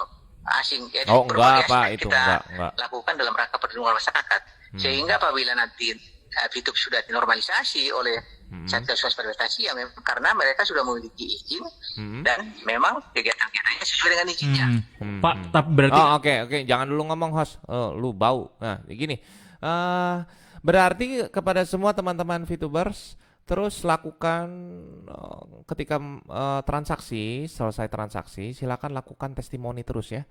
asing. Jadi berbagai aspek kita lakukan dalam rangka perlindungan masyarakat. Sehingga apabila nanti VTube sudah dinormalisasi oleh Satgas Waspada Investasi, ya memang karena mereka sudah memiliki izin dan memang kegiatan-kegiatannya sesuai dengan izinnya. Pak, tapi berarti Oke, jangan dulu ngomong host. Lu bau. Nah, gini. Berarti kepada semua teman-teman VTubers terus lakukan ketika selesai transaksi, silakan lakukan testimoni terus ya.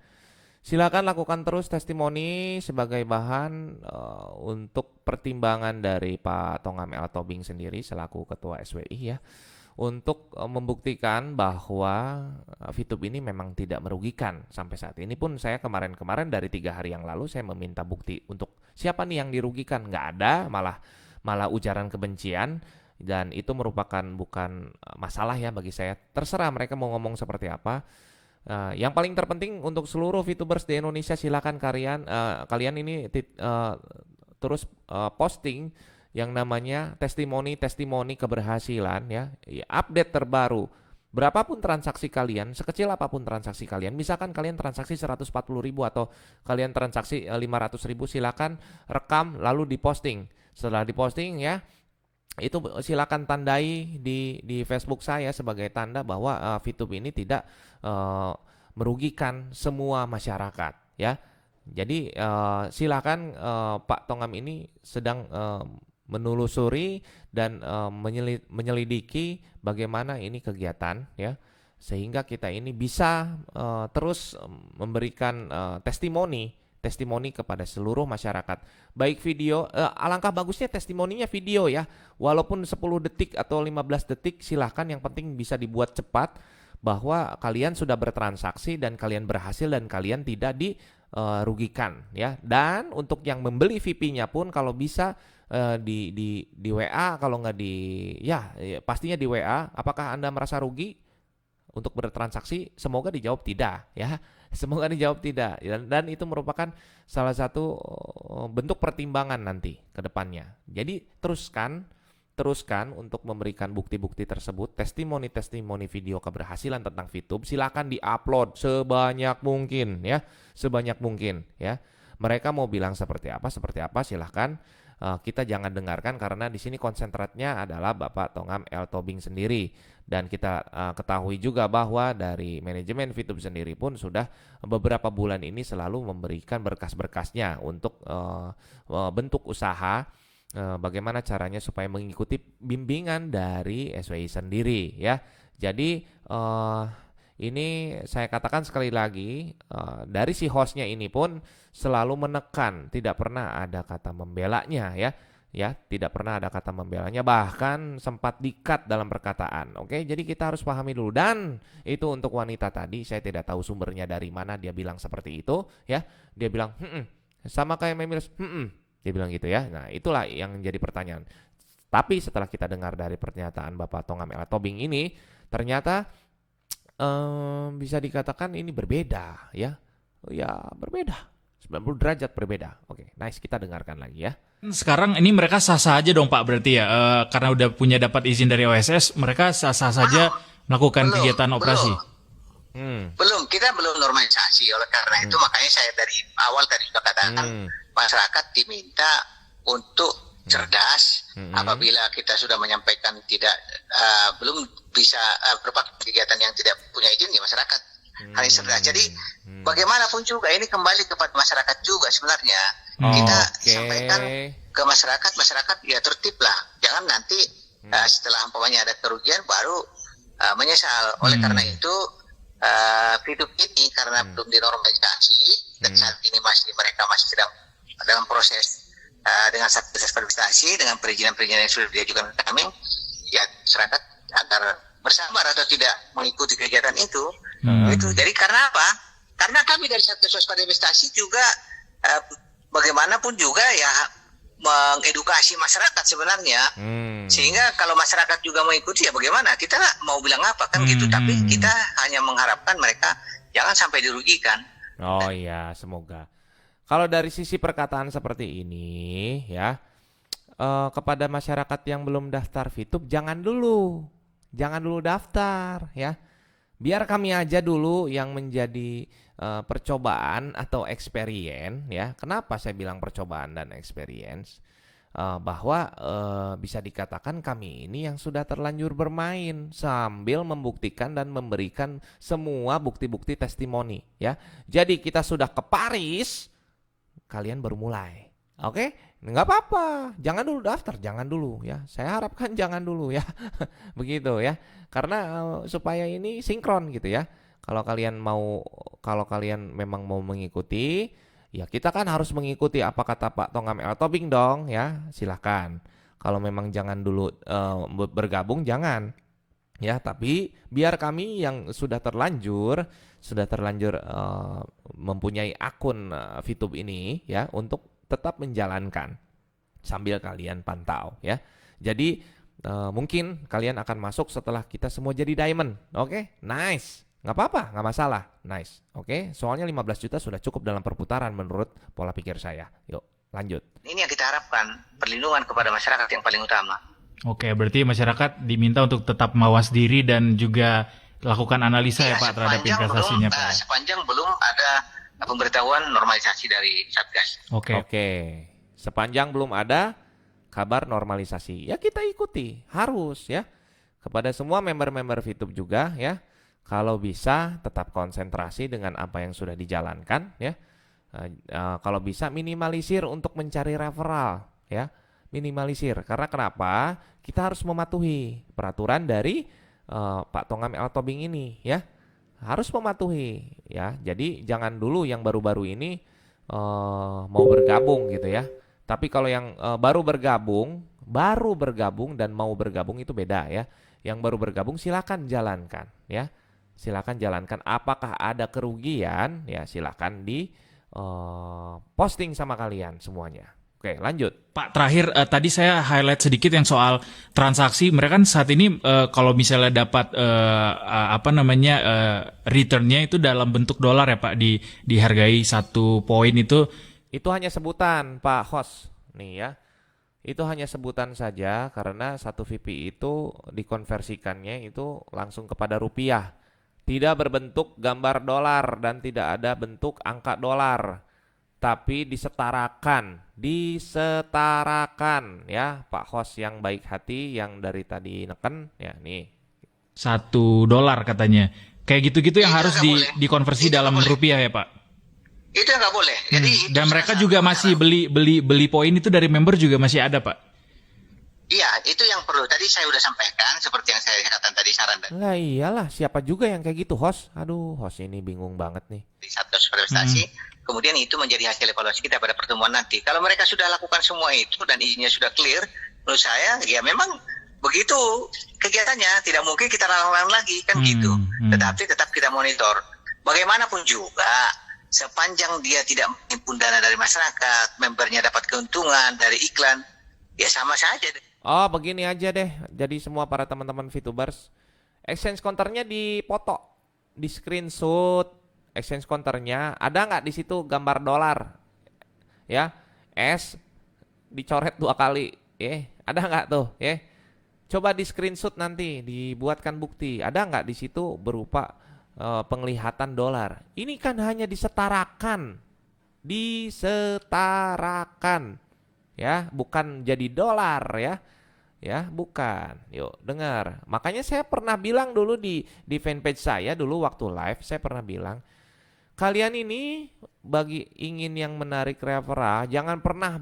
Silakan lakukan terus testimoni sebagai bahan untuk pertimbangan dari Pak Tongam L. Tobing sendiri selaku Ketua SWI ya, untuk membuktikan bahwa VTube ini memang tidak merugikan. Sampai saat ini pun saya kemarin dari 3 hari yang lalu saya meminta bukti untuk siapa nih yang dirugikan. Nggak ada, malah ujaran kebencian, dan itu merupakan bukan masalah ya bagi saya. Terserah mereka mau ngomong seperti apa. Yang paling terpenting untuk seluruh VTubers di Indonesia, silakan kalian ini terus posting yang namanya testimoni keberhasilan ya, update terbaru. Berapapun transaksi kalian, sekecil apapun transaksi kalian, misalkan kalian transaksi 140.000 atau kalian transaksi 500.000, silakan rekam lalu diposting. Setelah diposting ya, itu silakan tandai di Facebook saya sebagai tanda bahwa VTube ini tidak merugikan semua masyarakat ya. Jadi silakan Pak Tongam ini sedang menelusuri dan menyelidiki bagaimana ini kegiatan ya, sehingga kita ini bisa terus memberikan testimoni kepada seluruh masyarakat. Baik video, alangkah bagusnya testimoninya video ya, walaupun 10 detik atau 15 detik silahkan, yang penting bisa dibuat cepat bahwa kalian sudah bertransaksi dan kalian berhasil dan kalian tidak dirugikan ya. Dan untuk yang membeli VIP-nya pun kalau bisa di WA, kalau nggak ya pastinya di WA, apakah Anda merasa rugi untuk bertransaksi? Semoga dijawab tidak ya. Semoga dijawab tidak, dan itu merupakan salah satu bentuk pertimbangan nanti ke depannya. Jadi teruskan untuk memberikan bukti-bukti tersebut, testimoni-testimoni video keberhasilan tentang VTube, silakan di-upload sebanyak mungkin ya, sebanyak mungkin ya. Mereka mau bilang seperti apa silahkan. Kita jangan dengarkan karena di sini konsentratnya adalah Bapak Tongam L. Tobing sendiri, dan kita ketahui juga bahwa dari manajemen VTube sendiri pun sudah beberapa bulan ini selalu memberikan berkas-berkasnya untuk bentuk usaha, bagaimana caranya supaya mengikuti bimbingan dari SWI sendiri ya. Jadi ini saya katakan sekali lagi, dari si hostnya ini pun selalu menekan, tidak pernah ada kata membelanya ya, tidak pernah ada kata membelanya, bahkan sempat di-cut dalam perkataan. Oke, jadi kita harus pahami dulu. Dan itu untuk wanita tadi, saya tidak tahu sumbernya dari mana dia bilang seperti itu ya. Dia bilang sama kayak Memils, dia bilang gitu ya. Nah, itulah yang jadi pertanyaan. Tapi setelah kita dengar dari pernyataan Bapak Tongam L. Tobing ini, ternyata bisa dikatakan ini berbeda ya. Ya, berbeda. 90 derajat berbeda. Oke, nice, kita dengarkan lagi ya. Sekarang ini mereka sah-sah aja dong Pak, berarti ya, karena udah punya dapat izin dari OSS, mereka sah-sah saja melakukan kegiatan operasi. Belum, kita belum normalisasi. Oleh karena itu makanya saya dari awal tadi sudah katakan masyarakat diminta untuk cerdas. Apabila kita sudah menyampaikan belum bisa berbagai kegiatan yang tidak punya izin, ya masyarakat harus cerdas. Jadi bagaimanapun juga ini kembali kepada masyarakat juga sebenarnya. Kita sampaikan ke masyarakat ya tertib lah. Jangan nanti setelah umpamanya ada kerugian baru menyesal. Oleh karena itu VTube ini karena belum dinormalisasi dan saat ini mereka masih sedang dalam proses dengan Satgas Pariwisata, dengan perizinan-perizinan yang sudah diajukan ke kami, ya masyarakat agar bersabar atau tidak mengikuti kegiatan itu. Itu. Jadi karena apa? Karena kami dari Satgas Pariwisata juga bagaimanapun juga ya mengedukasi masyarakat sebenarnya. Sehingga kalau masyarakat juga mengikuti, ya bagaimana? Kita mau bilang apa kan gitu. Tapi kita hanya mengharapkan mereka jangan sampai dirugikan. Oh iya, semoga. Kalau dari sisi perkataan seperti ini ya, kepada masyarakat yang belum daftar VTube, jangan dulu daftar ya. Biar kami aja dulu yang menjadi percobaan atau experience ya. Kenapa saya bilang percobaan dan experience? Bahwa bisa dikatakan kami ini yang sudah terlanjur bermain sambil membuktikan dan memberikan semua bukti-bukti testimoni ya. Jadi kita sudah ke Paris, kalian baru mulai. Oke? Nggak apa-apa, jangan dulu daftar, jangan dulu ya. Saya harapkan jangan dulu ya. Begitu ya. Karena supaya ini sinkron gitu ya. Kalau kalian memang mau mengikuti, ya kita kan harus mengikuti apa kata Pak Tongam L. Tobing dong ya. Silahkan. Kalau memang jangan dulu bergabung, jangan. Ya, tapi biar kami yang sudah terlanjur mempunyai akun VTube ini ya, untuk tetap menjalankan sambil kalian pantau ya. Jadi mungkin kalian akan masuk setelah kita semua jadi diamond. Oke? Nice. Nggak apa-apa, nggak masalah. Nice. Oke? Soalnya 15 juta sudah cukup dalam perputaran menurut pola pikir saya. Yuk, lanjut. Ini yang kita harapkan, perlindungan kepada masyarakat yang paling utama. Oke, berarti masyarakat diminta untuk tetap mawas diri dan juga lakukan analisa ya Pak terhadap investasinya Pak. Sepanjang belum ada pemberitahuan normalisasi dari Satgas. Oke. Sepanjang belum ada kabar normalisasi, ya kita ikuti, harus ya. Kepada semua member-member VTube juga ya, kalau bisa tetap konsentrasi dengan apa yang sudah dijalankan ya. Kalau bisa minimalisir untuk mencari referral, ya. Minimalisir. Karena kenapa? Kita harus mematuhi peraturan dari Pak Tongam L. Tobing ini, ya. Harus mematuhi, ya. Jadi jangan dulu yang baru-baru ini mau bergabung gitu ya. Tapi kalau yang baru bergabung dan mau bergabung itu beda ya. Yang baru bergabung silakan jalankan ya. Silakan jalankan. Apakah ada kerugian? Ya silakan di posting sama kalian semuanya. Oke, lanjut. Pak, terakhir tadi saya highlight sedikit yang soal transaksi. Mereka kan saat ini kalau misalnya dapat returnnya itu dalam bentuk dolar ya Pak, dihargai 1 poin itu. Itu hanya sebutan Pak Host nih ya. Itu hanya sebutan saja karena 1 VP itu dikonversikannya itu langsung kepada rupiah. Tidak berbentuk gambar dolar dan tidak ada bentuk angka dolar. Tapi disetarakan ya Pak Host yang baik hati yang dari tadi neken ya nih. $1 katanya. Kayak gitu-gitu yang harus dikonversi dalam rupiah ya Pak. Itu yang nggak boleh. Jadi dan mereka juga masih beli poin itu dari member juga masih ada Pak. Iya, itu yang perlu. Tadi saya udah sampaikan seperti yang saya katakan tadi saran dari. Lah iyalah, siapa juga yang kayak gitu, Host? Aduh, Host ini bingung banget nih. Di Satgas prestasi, kemudian itu menjadi hasil evaluasi kita pada pertemuan nanti. Kalau mereka sudah lakukan semua itu dan izinnya sudah clear, menurut saya ya memang begitu kegiatannya, tidak mungkin kita larang-larang lagi kan gitu. Tetapi tetap kita monitor. Bagaimanapun juga, sepanjang dia tidak menghimpun dana dari masyarakat, membernya dapat keuntungan dari iklan, ya sama saja. Oh, begini aja deh. Jadi semua para teman-teman VTubers, exchange counternya dipoto, di screenshot exchange counternya. Ada nggak di situ gambar dolar? Ya, S dicoret 2 kali. Ada nggak tuh? Coba di screenshot nanti, dibuatkan bukti. Ada nggak di situ berupa penglihatan dolar? Ini kan hanya disetarakan, ya, bukan jadi dolar ya, bukan. Yuk dengar. Makanya saya pernah bilang dulu di fanpage saya dulu waktu live, saya pernah bilang kalian ini bagi ingin yang menarik referral jangan pernah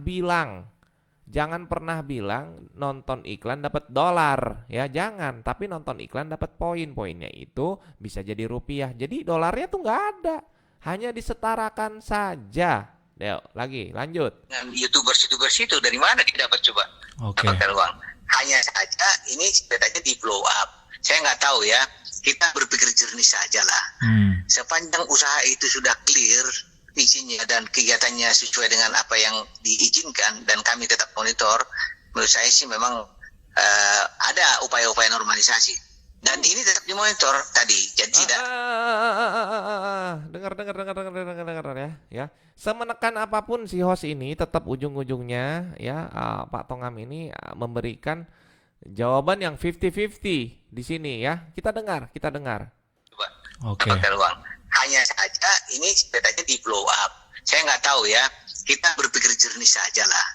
bilang nonton iklan dapat dolar ya, jangan, tapi nonton iklan dapat poinnya itu bisa jadi rupiah. Jadi dolarnya tuh nggak ada, hanya disetarakan saja. Yuk, lagi lanjut. Dengan YouTubers itu dari mana dia dapat coba? Oke. Dapat uang. Hanya saja ini ceritanya di blow up. Saya nggak tahu ya. Kita berpikir jernih saja lah. Sepanjang usaha itu sudah clear izinnya dan kegiatannya sesuai dengan apa yang diizinkan dan kami tetap monitor, menurut saya sih memang ada upaya-upaya normalisasi. Dan ini tetap dimonitor tadi. Jadi tidak. Dengar ya. Semenekan apapun si host ini tetap ujung-ujungnya ya Pak Tongam ini memberikan jawaban yang 50-50 di sini ya. Kita dengar. Coba. Oke. Dapatkan uang. Hanya saja ini ceritanya di blow up. Saya nggak tahu ya. Kita berpikir jernih saja lah.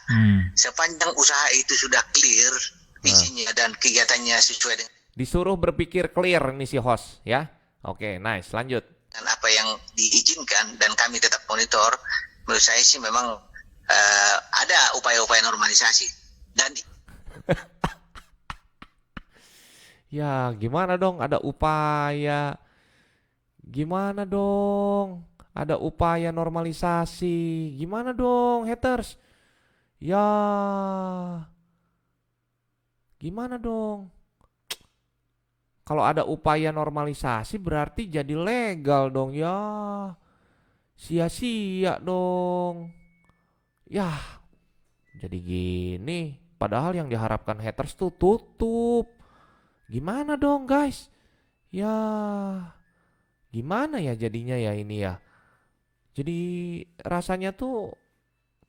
Sepanjang usaha itu sudah clear izinnya dan kegiatannya sesuai dengan. Disuruh berpikir clear nih si host ya. Oke, nice. Lanjut. Dan apa yang diizinkan dan kami tetap monitor, menurut saya sih memang ada upaya-upaya normalisasi. Dan ya gimana dong, ada upaya. Gimana dong, ada upaya normalisasi. Gimana dong haters? Ya gimana dong? Kalau ada upaya normalisasi berarti jadi legal dong ya. Sia-sia dong. Yah, jadi gini. Padahal yang diharapkan haters tuh tutup. Gimana dong guys? Ya, gimana ya jadinya ya ini ya. Jadi rasanya tuh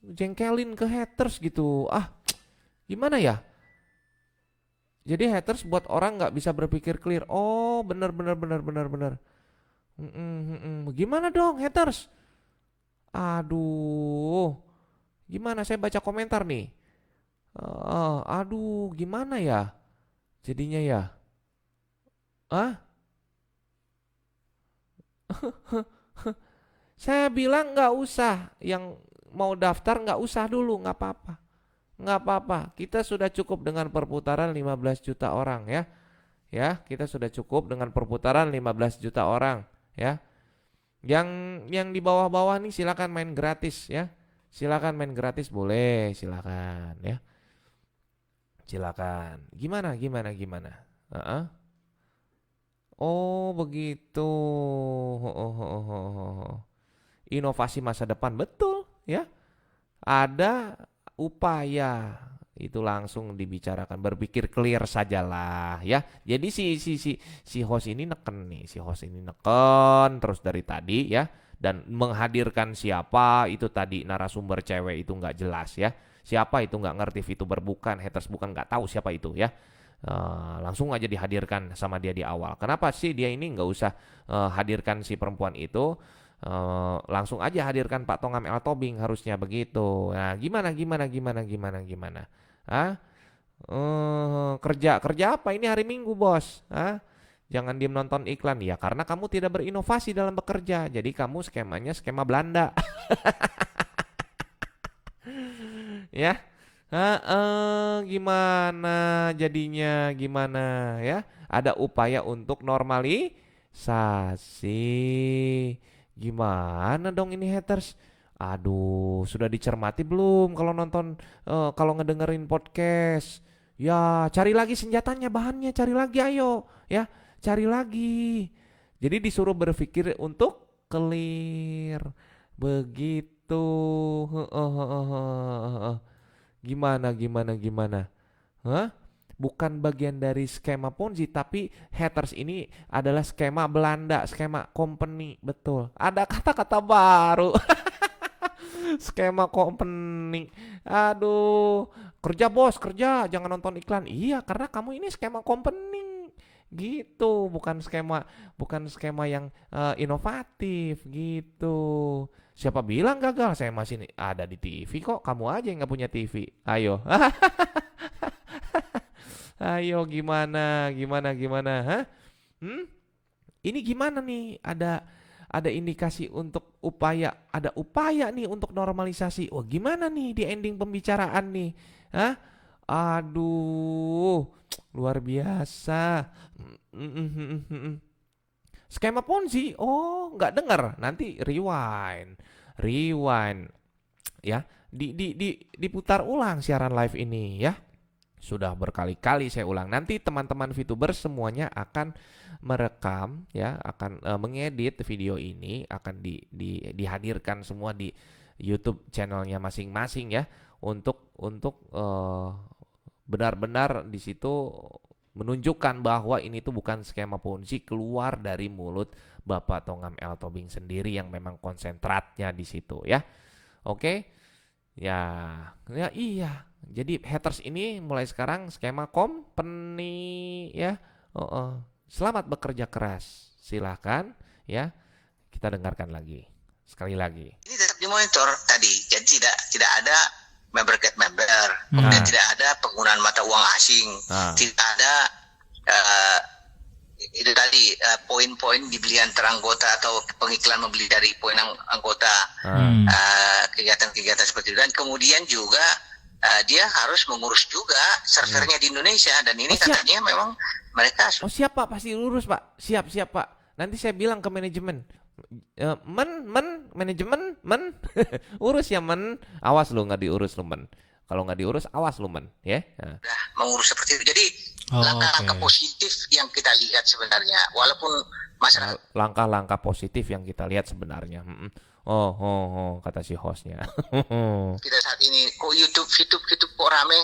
jengkelin ke haters gitu. Gimana ya? Jadi haters buat orang nggak bisa berpikir clear. Oh, bener. Gimana dong haters? Aduh, gimana saya baca komentar nih? Aduh, gimana ya? Jadinya ya? Saya bilang nggak usah, yang mau daftar nggak usah dulu, nggak apa-apa. Nggak apa-apa, kita sudah cukup dengan perputaran 15 juta orang ya. Ya, kita sudah cukup dengan perputaran 15 juta orang ya. Yang di bawah-bawah nih silakan main gratis ya. Silakan main gratis boleh, silakan ya. Silakan. Gimana? Heeh. Oh, begitu. Inovasi masa depan betul ya. Ada upaya itu langsung dibicarakan, berpikir clear sajalah ya. Jadi si host ini neken nih, terus dari tadi ya, dan menghadirkan siapa itu tadi narasumber cewek itu nggak jelas ya. Siapa itu nggak ngerti, VTuber bukan, haters bukan, nggak tahu siapa itu ya. Langsung aja dihadirkan sama dia di awal. Kenapa sih dia ini nggak usah hadirkan si perempuan itu? Langsung aja hadirkan Pak Tongam L. Tobing, harusnya begitu. Nah, gimana? Ah, kerja apa ini hari Minggu, bos? Jangan diem nonton iklan ya, karena kamu tidak berinovasi dalam bekerja. Jadi kamu skemanya skema Belanda. Ya. Gimana jadinya, gimana ya? Ada upaya untuk normalisasi. Gimana dong ini haters? Aduh, sudah dicermati belum kalau nonton, kalau ngedengerin podcast? Ya, cari lagi senjatanya, bahannya, cari lagi ayo, ya, cari lagi. Jadi disuruh berpikir untuk clear. Begitu. Gimana? Hah? Bukan bagian dari skema Ponzi, tapi haters ini adalah skema Belanda, skema company, betul. Ada kata-kata baru. Skema company. Aduh, kerja bos, kerja, jangan nonton iklan. Iya, karena kamu ini skema company. Gitu, bukan skema yang inovatif gitu. Siapa bilang gagal? Saya masih ada di TV kok. Kamu aja yang nggak punya TV. Ayo. Ayo gimana? Hah? Ini gimana nih? Ada indikasi untuk ada upaya nih untuk normalisasi. Oh, gimana nih di ending pembicaraan nih? Hah? Aduh, luar biasa. Skema Ponzi. Oh, nggak dengar. Nanti rewind. Ya, diputar ulang siaran live ini ya. Sudah berkali-kali saya ulang. Nanti teman-teman VTuber semuanya akan merekam ya, akan mengedit video ini, akan dihadirkan semua di YouTube channelnya masing-masing ya, untuk benar-benar di situ menunjukkan bahwa ini tuh bukan skema Ponzi keluar dari mulut Bapak Tongam L. Tobing sendiri yang memang konsentratnya di situ ya. Oke. Ya iya. Jadi haters ini mulai sekarang skema company ya. Selamat bekerja keras. Silahkan ya. Kita dengarkan lagi. Sekali lagi. Ini tetap dimonitor tadi. Jadi tidak ada member get member. Kemudian tidak ada penggunaan mata uang asing. Tidak ada itu tadi poin-poin dibeli antar anggota atau pengiklan membeli dari poin anggota, kegiatan-kegiatan seperti itu. Dan kemudian juga dia harus mengurus juga servernya di Indonesia, dan ini katanya memang mereka siap Pak, pasti urus Pak, siap Pak. Nanti saya bilang ke manajemen, manajemen urus ya awas lu nggak diurus lu kalau nggak diurus awas lu ya. Mengurus seperti itu. Jadi langkah-langkah positif yang kita lihat sebenarnya, walaupun masyarakat langkah-langkah positif yang kita lihat sebenarnya. Kata si hostnya. Kita saat ini kok YouTube kok rame,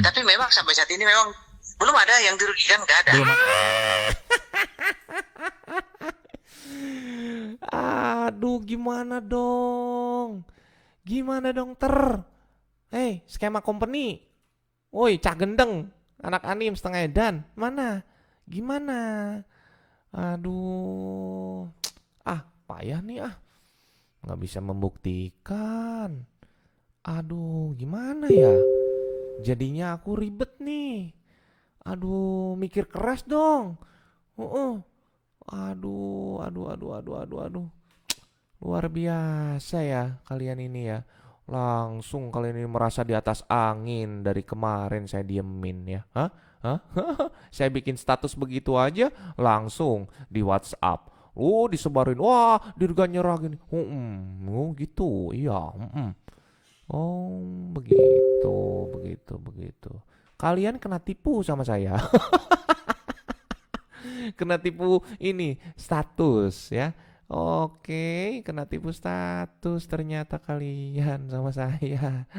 tapi memang sampai saat ini memang belum ada yang dirugikan, nggak ada. Aduh, gimana dong skema company. Woi, Cak Gendeng, anak anim setengah edan, mana? Gimana? Aduh, payah nih nggak bisa membuktikan. Aduh, gimana ya? Jadinya aku ribet nih. Aduh, mikir keras dong. Aduh. Luar biasa ya kalian ini ya. Langsung kalian ini merasa di atas angin dari kemarin saya diemin ya. Hah? Hah? Saya bikin status begitu aja langsung di WhatsApp. Oh, disebarin. Wah, Dirga nyerah gini. Oh, gitu. Iya. Oh, begitu. Kalian kena tipu sama saya. Kena tipu ini status ya. Oke, kena tipu status ternyata kalian sama saya.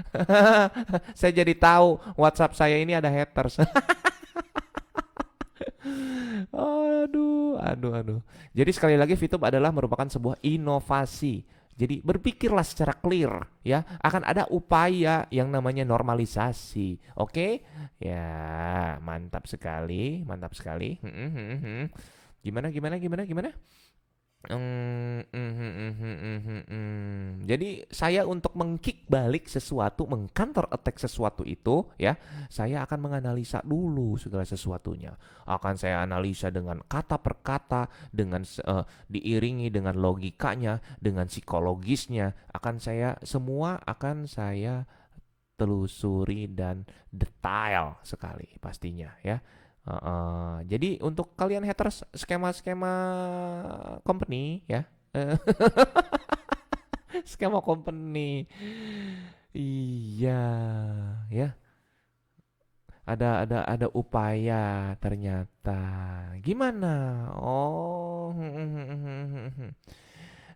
Saya jadi tahu WhatsApp saya ini ada haters. Aduh. Jadi sekali lagi VTube adalah merupakan sebuah inovasi. Jadi berpikirlah secara clear ya, akan ada upaya yang namanya normalisasi. Oke? Ya, mantap sekali. Gimana? Jadi saya untuk mengkick balik sesuatu, mengcounter attack sesuatu itu ya, saya akan menganalisa dulu segala sesuatunya. Akan saya analisa dengan kata per kata, dengan diiringi dengan logikanya, dengan psikologisnya. Semua akan saya telusuri dan detail sekali pastinya ya. Jadi untuk kalian haters skema-skema company ya, skema company, iya ya, ada upaya ternyata. Gimana? Oh,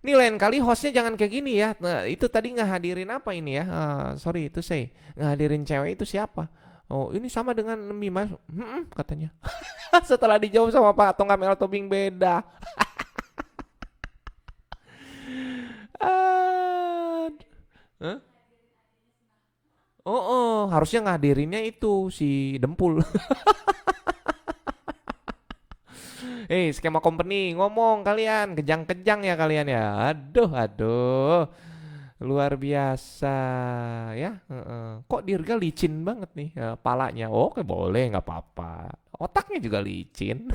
ini lain kali hostnya jangan kayak gini ya. Nah, itu tadi ngehadirin apa ini ya? Sorry itu saya ngehadirin cewek itu siapa? Oh, ini sama dengan Mimas, katanya. Setelah dijawab sama Pak Tongam El Tobing beda. Huh? Harusnya ngadirinnya itu si Dempul. Skema company ngomong kalian, kejang-kejang ya kalian ya. Aduh. Luar biasa ya. Kok Dirga licin banget nih palanya. Oke, boleh, nggak apa-apa. Otaknya juga licin.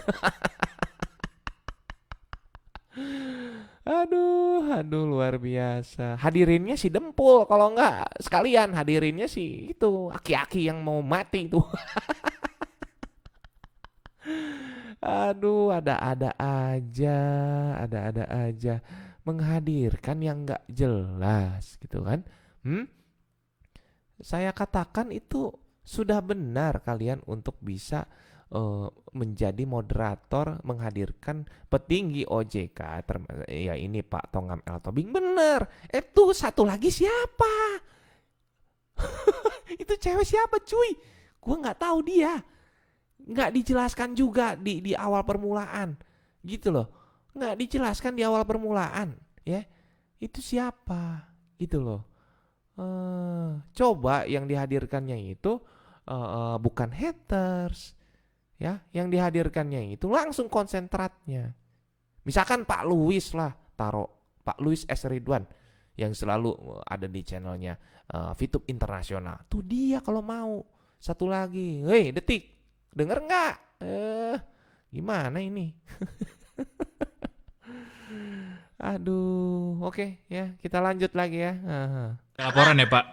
Aduh, luar biasa. Hadirinnya si Dempul, kalau nggak sekalian hadirinnya si itu aki-aki yang mau mati itu. Aduh, ada-ada aja menghadirkan yang nggak jelas gitu kan. Saya katakan itu sudah benar kalian untuk bisa menjadi moderator menghadirkan petinggi OJK ya ini Pak Tongam El Tobing benar. Itu satu lagi siapa? Itu cewek siapa cuy? Gua nggak tahu dia. Nggak dijelaskan juga di awal permulaan gitu loh. Nggak dijelaskan di awal permulaan ya. Itu siapa gitu loh. Coba yang dihadirkannya itu bukan haters ya. Yang dihadirkannya itu langsung konsentratnya. Misalkan Pak Luis lah, taruh Pak Luis S. Ridwan yang selalu ada di channelnya VTube Internasional. Tuh dia kalau mau. Satu lagi, Detik, denger nggak? Gimana ini? Aduh, oke ya, kita lanjut lagi ya. Laporan ya Pak?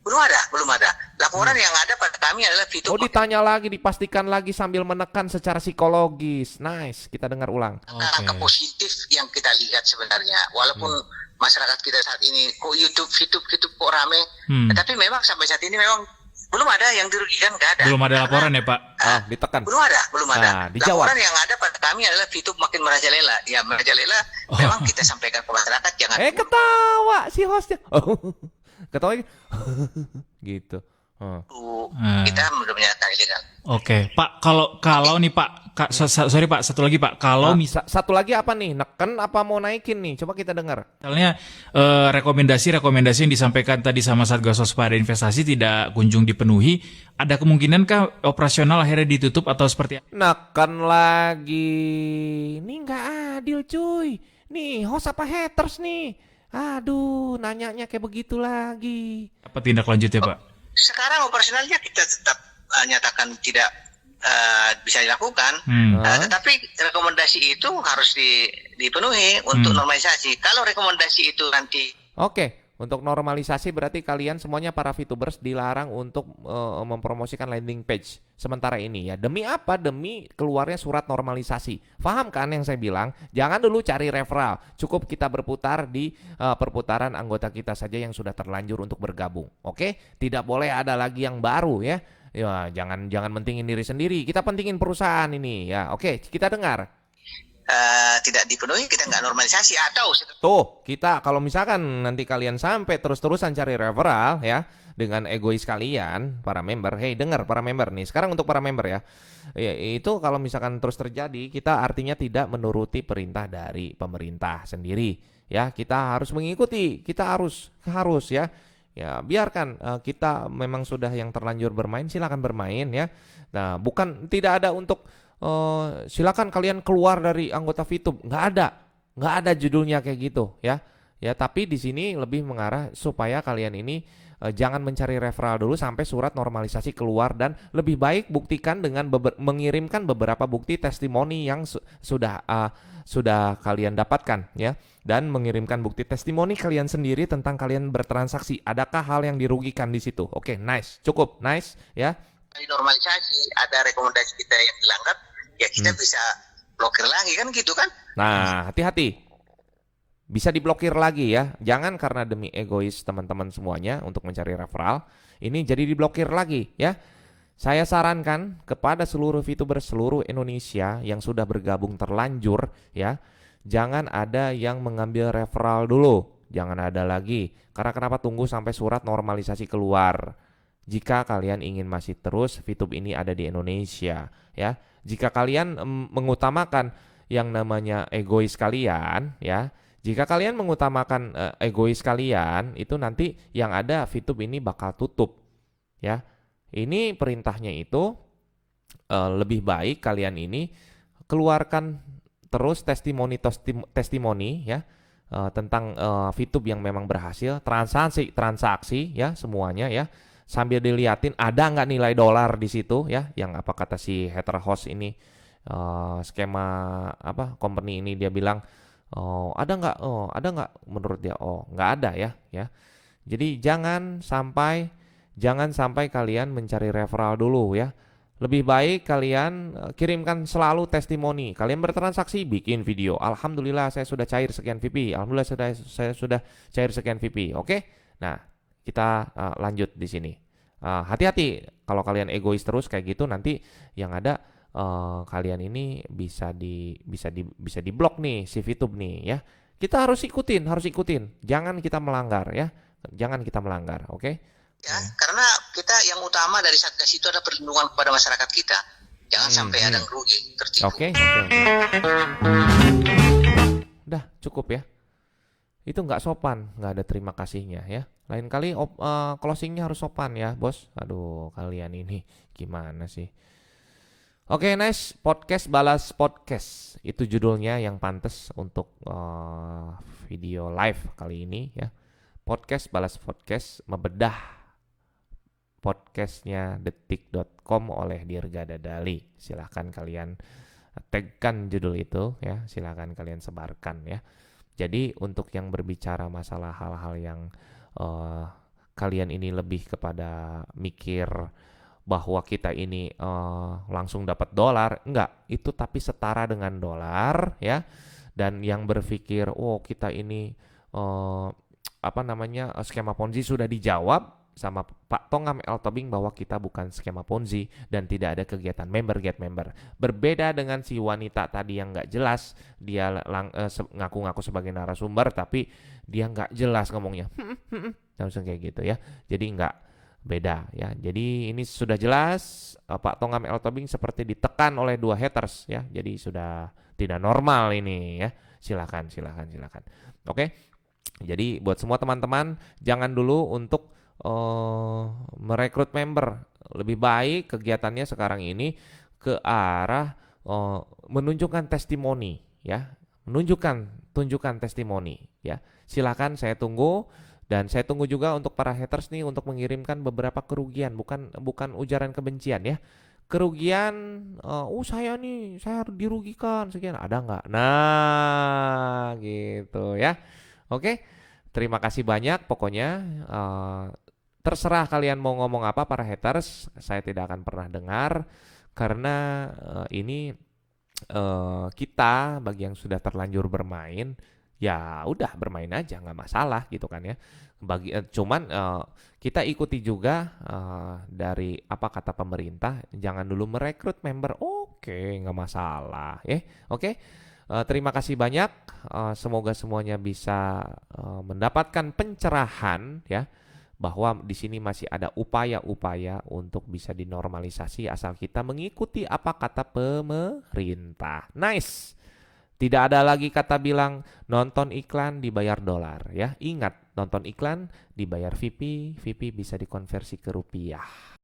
Belum ada. Laporan yang ada pada kami adalah VTube. Ditanya lagi, dipastikan lagi sambil menekan secara psikologis. Nice, kita dengar ulang. Angka positif yang kita lihat sebenarnya, walaupun masyarakat kita saat ini kok VTube kok rame, tapi memang sampai saat ini memang belum ada yang dirugikan, nggak ada. Belum ada laporan ya Pak? Ditekan. Belum ada. Dijawab. Laporan yang ada pada kami adalah VTube makin merajalela. Ya merajalela, memang kita sampaikan ke masyarakat jangan. Ketawa si hostnya. Ketawa gitu. Kita belum menyatakan ilegal. Oke, Pak. Kalau nih Pak, sorry Pak, satu lagi Pak. Kalau satu lagi apa nih? Neken apa mau naikin nih? Coba kita dengar. Misalnya rekomendasi yang disampaikan tadi sama Satgas Waspada Investasi tidak kunjung dipenuhi, ada kemungkinankah operasional akhirnya ditutup atau seperti apa? Neken lagi. Ini nggak adil cuy. Nih host apa haters nih? Aduh, nanyanya kayak begitu lagi. Apa tindak lanjutnya Pak? Sekarang operasionalnya kita tetap nyatakan tidak bisa dilakukan. Hmm. Tetapi rekomendasi itu harus dipenuhi untuk normalisasi. Kalau rekomendasi itu nanti Oke, untuk normalisasi berarti kalian semuanya para VTubers dilarang untuk mempromosikan landing page sementara ini ya. Demi apa? Demi keluarnya surat normalisasi. Paham kan yang saya bilang? Jangan dulu cari referral. Cukup kita berputar di perputaran anggota kita saja yang sudah terlanjur untuk bergabung. Oke? Tidak boleh ada lagi yang baru ya. Ya, jangan mentingin diri sendiri. Kita pentingin perusahaan ini ya. Oke, kita dengar. tidak dipenuhi, kita nggak normalisasi. Atau Tuh, kita kalau misalkan nanti kalian sampai terus-terusan cari referral ya dengan egois kalian, para member. Hey, dengar para member nih. Sekarang untuk para member ya. Ya, itu kalau misalkan terus terjadi, kita artinya tidak menuruti perintah dari pemerintah sendiri. Ya, kita harus mengikuti. Kita harus ya. Ya, biarkan kita memang sudah yang terlanjur bermain, silakan bermain ya. Nah, bukan tidak ada untuk silakan kalian keluar dari anggota VTube, nggak ada judulnya kayak gitu ya. Ya, tapi di sini lebih mengarah supaya kalian ini jangan mencari referral dulu sampai surat normalisasi keluar, dan lebih baik buktikan dengan mengirimkan beberapa bukti testimoni yang sudah kalian dapatkan ya, dan mengirimkan bukti testimoni kalian sendiri tentang kalian bertransaksi. Adakah hal yang dirugikan di situ? Oke, nice, cukup nice ya. normalisasi ada rekomendasi kita yang dilanggar, ya kita bisa blokir lagi kan gitu kan. Nah, hati-hati. Bisa diblokir lagi ya. Jangan karena demi egois teman-teman semuanya untuk mencari referral, ini jadi diblokir lagi ya. Saya sarankan kepada seluruh VTuber seluruh Indonesia yang sudah bergabung terlanjur ya, jangan ada yang mengambil referral dulu. Jangan ada lagi. Karena kenapa? Tunggu sampai surat normalisasi keluar. Jika kalian ingin masih terus VTube ini ada di Indonesia ya. Jika kalian mengutamakan yang namanya egois kalian ya. Jika kalian mengutamakan egois kalian, itu nanti yang ada VTube ini bakal tutup ya. Ini perintahnya itu lebih baik kalian ini keluarkan terus testimoni ya tentang VTube yang memang berhasil, transaksi ya semuanya ya. Sambil diliatin ada nggak nilai dolar di situ ya, yang apa kata si hater host ini, skema apa company ini dia bilang ada nggak menurut dia nggak ada ya. Jadi jangan sampai kalian mencari referral dulu ya. Lebih baik kalian kirimkan selalu testimoni. Kalian bertransaksi, bikin video. Alhamdulillah saya sudah cair sekian VP. Alhamdulillah saya sudah cair sekian VP. Oke? Nah, kita lanjut di sini. Hati-hati kalau kalian egois terus kayak gitu, nanti yang ada kalian ini bisa diblok nih si VTube nih ya. Kita harus ikutin. Jangan kita melanggar ya. Oke? Ya, karena kita yang utama dari Satgas itu ada perlindungan kepada masyarakat kita. Jangan sampai ada yang rugi, tertipu. Oke. Udah cukup ya. Itu nggak sopan, nggak ada terima kasihnya ya. Lain kali closingnya harus sopan ya bos. Aduh, kalian ini gimana sih? Oke, nice. Podcast balas podcast. Itu judulnya yang pantas untuk video live kali ini ya. Podcast balas podcast, membedah podcastnya detik.com oleh Dirga Dadali. Silahkan kalian tagkan judul itu ya. Silahkan kalian sebarkan ya. Jadi untuk yang berbicara masalah hal-hal yang kalian ini lebih kepada mikir bahwa kita ini langsung dapat dolar, enggak, itu tapi setara dengan dolar ya. Dan yang berpikir kita ini skema Ponzi sudah dijawab sama Pak Tongam L. Tobing bahwa kita bukan skema Ponzi dan tidak ada kegiatan get member. Berbeda dengan si wanita tadi yang nggak jelas, dia ngaku-ngaku sebagai narasumber tapi dia nggak jelas ngomongnya, langsung kayak gitu ya. Jadi nggak beda ya. Jadi ini sudah jelas Pak Tongam L. Tobing seperti ditekan oleh dua haters ya. Jadi sudah tidak normal ini ya. Silakan. Oke. Jadi buat semua teman-teman jangan dulu untuk merekrut member. Lebih baik kegiatannya sekarang ini ke arah menunjukkan testimoni ya. Tunjukkan testimoni ya. Silakan, saya tunggu. Dan saya tunggu juga untuk para haters nih untuk mengirimkan beberapa kerugian, bukan ujaran kebencian ya. kerugian, saya dirugikan sekian, ada nggak? Nah, gitu ya. Oke, terima kasih banyak. Pokoknya terserah kalian mau ngomong apa para haters, saya tidak akan pernah dengar karena ini kita bagi yang sudah terlanjur bermain, ya udah bermain aja nggak masalah gitu kan ya. Cuman kita ikuti juga dari apa kata pemerintah, jangan dulu merekrut member. Oke, nggak masalah ya. Oke. Terima kasih banyak. Semoga semuanya bisa mendapatkan pencerahan ya, bahwa di sini masih ada upaya-upaya untuk bisa dinormalisasi asal kita mengikuti apa kata pemerintah. Nice. Tidak ada lagi kata bilang nonton iklan dibayar dolar ya. Ingat, nonton iklan dibayar VP, VP bisa dikonversi ke rupiah.